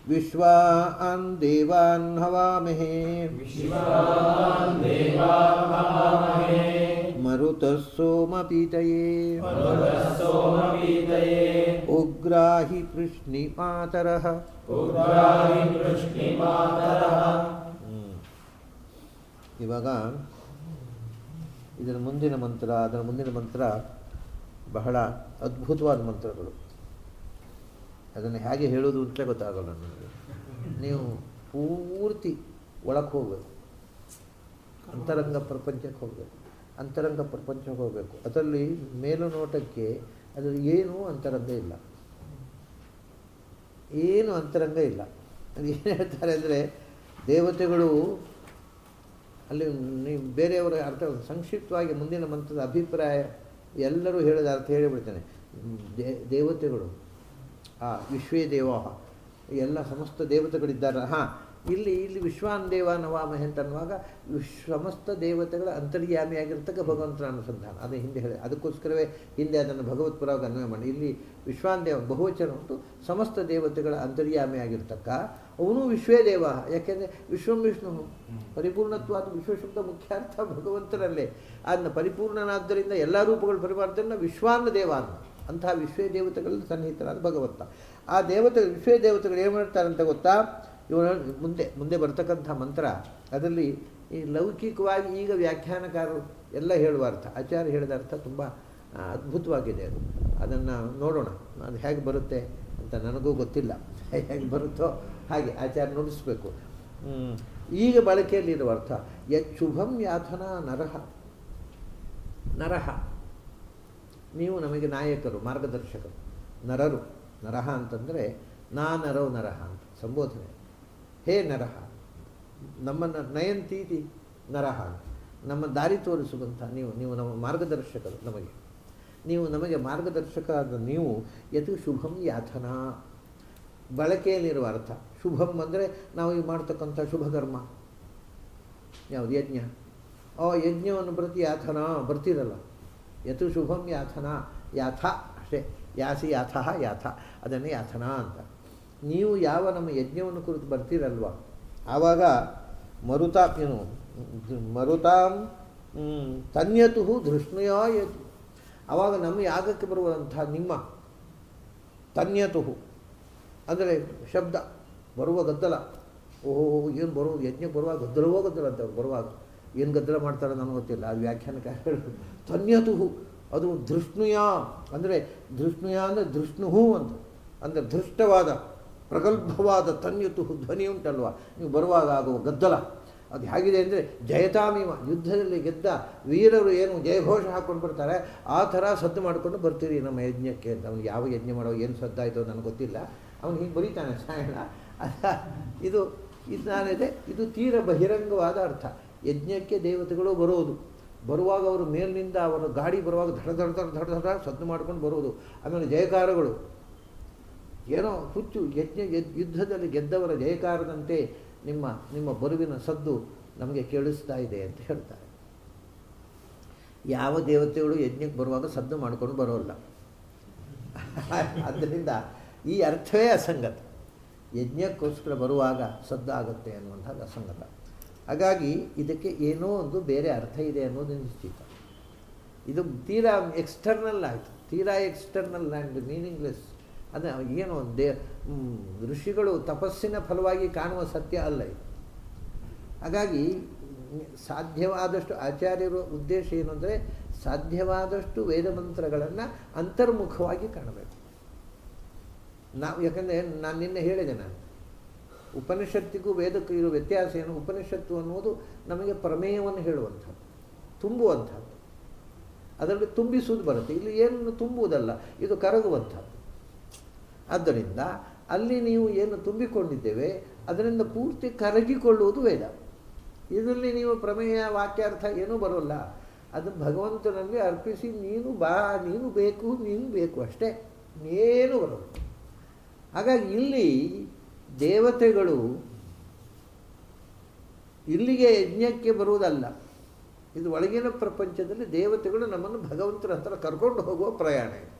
ವಿಶ್ವಾನ್ ದೇವಾನ್ ಹವಾಮಹೇ ಮರುತಃ ಸೋಮಪೀತಯೇ ಉಗ್ರಾಹಿ ಪೃಷ್ಣಿ ಮಾತರಃ. ಇವಾಗ ಅದರ ಮುಂದಿನ ಮಂತ್ರ ಬಹಳ ಅದ್ಭುತವಾದ ಮಂತ್ರಗಳು. ಅದನ್ನು ಹೇಗೆ ಹೇಳೋದು ಅಂತಲೇ ಗೊತ್ತಾಗಲ್ಲ ನನಗೆ. ನೀವು ಪೂರ್ತಿ ಒಳಕ್ಕೆ ಹೋಗಬೇಕು, ಅಂತರಂಗ ಪ್ರಪಂಚಕ್ಕೆ ಹೋಗಬೇಕು, ಅಂತರಂಗ ಪ್ರಪಂಚಕ್ಕೆ ಹೋಗಬೇಕು. ಅದರಲ್ಲಿ ಮೇಲುನೋಟಕ್ಕೆ ಅದರಲ್ಲಿ ಏನೂ ಅಂತರಂಗ ಇಲ್ಲ, ಏನು ಅಂತರಂಗ ಇಲ್ಲ. ಅದು ಏನು ಹೇಳ್ತಾರೆ ಅಂದರೆ, ದೇವತೆಗಳು ಅಲ್ಲಿ ನೀವು ಬೇರೆಯವರ ಅರ್ಥ ಸಂಕ್ಷಿಪ್ತವಾಗಿ ಮುಂದಿನ ಮಂತ್ರದ ಅಭಿಪ್ರಾಯ ಎಲ್ಲರೂ ಹೇಳಿದ ಅರ್ಥ ಹೇಳಿಬಿಡ್ತೇನೆ. ದೇವತೆಗಳು ವಿಶ್ವೇ ದೇವ, ಎಲ್ಲ ಸಮಸ್ತ ದೇವತೆಗಳಿದ್ದಾರೆ. ಇಲ್ಲಿ ವಿಶ್ವಾನ್ ದೇವ ನವಾಮಹೆ ಅಂತ ಅನ್ನುವಾಗ ಸಮಸ್ತ ದೇವತೆಗಳ ಅಂತರ್ಯಾಮಿಯಾಗಿರ್ತಕ್ಕ ಭಗವಂತನ ಅನುಸಂಧಾನ, ಅದು ಹಿಂದೆ ಹೇಳಿ, ಅದಕ್ಕೋಸ್ಕರವೇ ಹಿಂದೆ ಅದನ್ನು ಭಗವತ್ ಪರವಾಗಿ ಅನ್ವಯ ಮಾಡಿ. ಇಲ್ಲಿ ವಿಶ್ವಾನ್ ದೇವ ಬಹುವಚನ ಉಂಟು, ಸಮಸ್ತ ದೇವತೆಗಳ ಅಂತರ್ಯಾಮಿಯಾಗಿರ್ತಕ್ಕ ಅವನು ವಿಶ್ವೇ ದೇವ. ಯಾಕೆಂದರೆ ವಿಶ್ವಂ ಪರಿಪೂರ್ಣತ್ವ, ಅದು ವಿಶ್ವಶಬ್ದ ಮುಖ್ಯ ಅರ್ಥ ಭಗವಂತನಲ್ಲೇ. ಅದನ್ನ ಪರಿಪೂರ್ಣನಾದ್ದರಿಂದ ಎಲ್ಲ ರೂಪಗಳು ಪರಿಮಾಣದಿಂದ ವಿಶ್ವಾನ್ನ ದೇವ ಅಂತಹ ವಿಶ್ವೇ ದೇವತೆಗಳಲ್ಲಿ ಸನ್ನಿಹಿತರಾದ ಭಗವಂತ. ಆ ದೇವತೆಗಳು ವಿಶ್ವೇ ದೇವತೆಗಳು ಏನು ಮಾಡ್ತಾರೆ ಅಂತ ಗೊತ್ತಾ? ಇವರು ಮುಂದೆ ಬರ್ತಕ್ಕಂಥ ಮಂತ್ರ, ಅದರಲ್ಲಿ ಈ ಲೌಕಿಕವಾಗಿ ಈಗ ವ್ಯಾಖ್ಯಾನಕಾರರು ಎಲ್ಲ ಹೇಳುವ ಅರ್ಥ, ಆಚಾರ್ಯ ಹೇಳಿದ ಅರ್ಥ ತುಂಬ ಅದ್ಭುತವಾಗಿದೆ. ಅದನ್ನು ನೋಡೋಣ, ಅದು ಹೇಗೆ ಬರುತ್ತೆ ಅಂತ ನನಗೂ ಗೊತ್ತಿಲ್ಲ. ಹೇಗೆ ಬರುತ್ತೋ ಹಾಗೆ ಆಚಾರ್ಯ ನುಡಿಸ್ಬೇಕು. ಈಗ ಬಳಕೆಯಲ್ಲಿರುವ ಅರ್ಥ ಯಚ್ಛುಭಂ ಯಾಥನ ನರಹ, ನೀವು ನಮಗೆ ನಾಯಕರು, ಮಾರ್ಗದರ್ಶಕರು, ನರರು. ನರಹ ಅಂತಂದರೆ ನರಹ ಅಂತ ಸಂಬೋಧನೆ. ಹೇ ನರಹ, ನಮ್ಮನ್ನು ನಯಂತೀತಿ ನರಹ, ನಮ್ಮ ದಾರಿ ತೋರಿಸುವಂಥ ನೀವು ನಮ್ಮ ಮಾರ್ಗದರ್ಶಕರು. ನಮಗೆ ಮಾರ್ಗದರ್ಶಕ ಆದ ನೀವು ಯತ್ ಶುಭಂ ಯಾಥನ, ಬಳಕೆಯಲ್ಲಿರುವ ಅರ್ಥ. ಶುಭಂ ಅಂದರೆ ನಾವು ಈಗ ಮಾಡ್ತಕ್ಕಂಥ ಶುಭಕರ್ಮ ಯಾವುದು? ಯಜ್ಞ. ಯಜ್ಞವನ್ನು ಪ್ರತಿ ಯಾಥನ ಬರ್ತಿರಲ್ಲ, ಯತ್ ಶುಭಂ ಯಾಥನ, ಯಾಥ ಅಷ್ಟೇ, ಯಾಸಿ ಯಾಥಃ ಯಾಥ, ಅದನ್ನೇ ಯಾಥನ ಅಂತ. ನೀವು ಯಾವ ನಮ್ಮ ಯಜ್ಞವನ್ನು ಕುರಿತು ಬರ್ತೀರಲ್ವ, ಆವಾಗ ಮರುತಾಂ ತನ್ಯತು ಧೃಷ್ಣುಯಾ ಯತು, ಆವಾಗ ನಮ್ಮ ಯಾಗಕ್ಕೆ ಬರುವಂಥ ನಿಮ್ಮ ತನ್ಯತು ಅಂದರೆ ಶಬ್ದ ಬರುವ ಗದ್ದಲ. ಏನು ಬರುವ ಯಜ್ಞಕ್ಕೆ ಬರುವಾಗ ಗದ್ದಲವೋ ಗದ್ದಲ ಅಂತ ಬರುವಾಗ ಏನು ಗದ್ದಲ ಮಾಡ್ತಾರೋ ನನಗೆ ಗೊತ್ತಿಲ್ಲ, ಅದು ವ್ಯಾಖ್ಯಾನಕಾರ ಹೇಳೋದು. ತನ್ಯತು ಅದು ಧೃಷ್ಣುಯ ಅಂದರೆ ಧೃಷ್ಣು ಅಂತ ಅಂದರೆ ಧೃಷ್ಟವಾದ ಪ್ರಗಲ್ಭವಾದ ತನ್ಯತು ಧ್ವನಿ ಉಂಟಲ್ವ, ನೀವು ಬರುವಾಗ ಆಗುವ ಗದ್ದಲ ಅದು ಹೇಗಿದೆ ಅಂದರೆ ಜಯತಾಮೀಮ, ಯುದ್ಧದಲ್ಲಿ ಗೆದ್ದ ವೀರರು ಏನು ಜಯಘೋಷ ಹಾಕ್ಕೊಂಡು ಬರ್ತಾರೆ ಆ ಥರ ಸದ್ದು ಮಾಡಿಕೊಂಡು ಬರ್ತೀರಿ ನಮ್ಮ ಯಜ್ಞಕ್ಕೆ ಅಂತ. ಅವ್ನು ಯಾವ ಯಜ್ಞ ಮಾಡೋ ಏನು ಸದ್ದಾಯಿತೋ ನನಗೆ ಗೊತ್ತಿಲ್ಲ, ಅವನು ಹೀಗೆ ಬರೀತಾನೆ ಸಾಯಣ. ಇದು ನಾನಿದೆ, ಇದು ತೀರ ಬಹಿರಂಗವಾದ ಅರ್ಥ. ಯಜ್ಞಕ್ಕೆ ದೇವತೆಗಳು ಬರುವಾಗ ಅವರು ಮೇಲಿನಿಂದ ಅವರ ಗಾಡಿ ಬರುವಾಗ ಧಡ ಸದ್ದು ಮಾಡ್ಕೊಂಡು ಬರುವುದು. ಆಮೇಲೆ ಜಯಕಾರಗಳು ಏನೋ ಹುಚ್ಚು ಯುದ್ಧದಲ್ಲಿ ಗೆದ್ದವರ ಜಯಕಾರದಂತೆ ನಿಮ್ಮ ಬರುವಿನ ಸದ್ದು ನಮಗೆ ಕೇಳಿಸ್ತಾ ಇದೆ ಅಂತ ಹೇಳ್ತಾರೆ. ಯಾವ ದೇವತೆಗಳು ಯಜ್ಞಕ್ಕೆ ಬರುವಾಗ ಸದ್ದು ಮಾಡ್ಕೊಂಡು ಬರೋಲ್ಲ. ಆದ್ದರಿಂದ ಈ ಅರ್ಥವೇ ಅಸಂಗತ. ಯಜ್ಞಕ್ಕೋಸ್ಕರ ಬರುವಾಗ ಸದ್ದಾಗುತ್ತೆ ಅನ್ನುವಂಥದ್ದು ಅಸಂಗತ. ಹಾಗಾಗಿ ಇದಕ್ಕೆ ಏನೋ ಒಂದು ಬೇರೆ ಅರ್ಥ ಇದೆ ಅನ್ನೋದು ನಿಶ್ಚಿತ. ಇದು ತೀರಾ ಎಕ್ಸ್ಟರ್ನಲ್ ಆಯಿತು, ತೀರಾ ಎಕ್ಸ್ಟರ್ನಲ್ ಆ್ಯಂಡ್ ಮೀನಿಂಗ್ಲೆಸ್. ಅದು ಏನು ಋಷಿಗಳು ತಪಸ್ಸಿನ ಫಲವಾಗಿ ಕಾಣುವ ಸತ್ಯ ಅಲ್ಲ ಇದು. ಹಾಗಾಗಿ ಸಾಧ್ಯವಾದಷ್ಟು ಆಚಾರ್ಯರ ಉದ್ದೇಶ ಏನು ಅಂದರೆ ಸಾಧ್ಯವಾದಷ್ಟು ವೇದ ಮಂತ್ರಗಳನ್ನು ಅಂತರ್ಮುಖವಾಗಿ ಕಾಣಬೇಕು ನಾವು. ಯಾಕಂದರೆ ನಾನು ನಿನ್ನೆ ಹೇಳಿದೆ, ಉಪನಿಷತ್ತಿಗೂ ವೇದಕ್ಕೂ ಇರೋ ವ್ಯತ್ಯಾಸ ಏನು? ಉಪನಿಷತ್ತು ಅನ್ನೋದು ನಮಗೆ ಪ್ರಮೇಯವನ್ನು ಹೇಳುವಂಥದ್ದು, ತುಂಬುವಂಥದ್ದು, ಅದರಲ್ಲಿ ತುಂಬಿಸುವುದು ಬರುತ್ತೆ. ಇಲ್ಲಿ ಏನು ತುಂಬುವುದಲ್ಲ, ಇದು ಕರಗುವಂಥದ್ದು. ಆದ್ದರಿಂದ ಅಲ್ಲಿ ನೀವು ಏನು ತುಂಬಿಕೊಂಡಿದ್ದೇವೆ ಅದರಿಂದ ಪೂರ್ತಿ ಕರಗಿಕೊಳ್ಳುವುದು ವೇದ. ಇದರಲ್ಲಿ ನೀವು ಪ್ರಮೇಯ ವಾಕ್ಯಾರ್ಥ ಏನೂ ಬರೋಲ್ಲ. ಅದು ಭಗವಂತನಲ್ಲಿ ಅರ್ಪಿಸಿ ನೀನು ಬೇಕು ಅಷ್ಟೇ, ಏನೂ ಬರೋಲ್ಲ. ಹಾಗಾಗಿ ಇಲ್ಲಿ ದೇವತೆಗಳು ಇಲ್ಲಿಗೆ ಯಜ್ಞಕ್ಕೆ ಬರುವುದಲ್ಲ, ಇದು ಒಳಗಿನ ಪ್ರಪಂಚದಲ್ಲಿ ದೇವತೆಗಳು ನಮ್ಮನ್ನು ಭಗವಂತನ ಹತ್ರ ಕರ್ಕೊಂಡು ಹೋಗುವ ಪ್ರಯಾಣ ಇದು.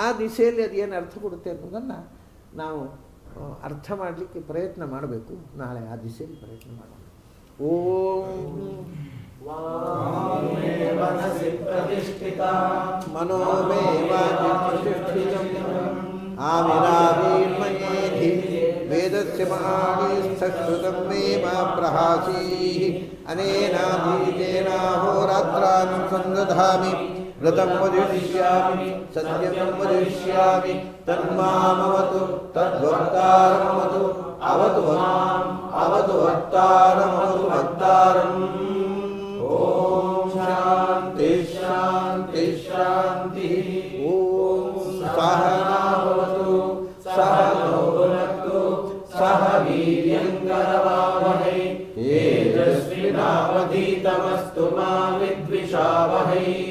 ಆ ದಿಸೆಯಲ್ಲಿ ಅದು ಏನು ಅರ್ಥ ಕೊಡುತ್ತೆ ಅನ್ನೋದನ್ನು ನಾವು ಅರ್ಥ ಮಾಡಲಿಕ್ಕೆ ಪ್ರಯತ್ನ ಮಾಡಬೇಕು. ನಾಳೆ ಆ ದಿಸೆಯಲ್ಲಿ ಪ್ರಯತ್ನ ಮಾಡೋಣ. ಓಂ ಮನೋಮೇವ ಆವಿರಾವೀರ್ಮಯೇಧಿ ವೇದಸ್ಯ ಮಹಾನೀಸ್ಥಶ್ರುತಂ ಮೇ ಮಾ ಪ್ರಹಾಸೀ ಅನೇನಾಧೀತೇನಾಹೋರಾತ್ರಾನ್ ಸಂದಧಾಮಿ व्रतं वदिष्यामि सत्यं वदिष्यामि तन्मामवतु तद्वक्तारमवतु अवतु माम् अवतु वक्तारमवतु वक्तारम् ॐ शान्ति शान्ति शान्तिः ॐ सहना भवतु सहनौ भुनक्तु सह वीर्यङ्करवावहै तेजस्विनावधीतमस्तु मा विद्विषावहै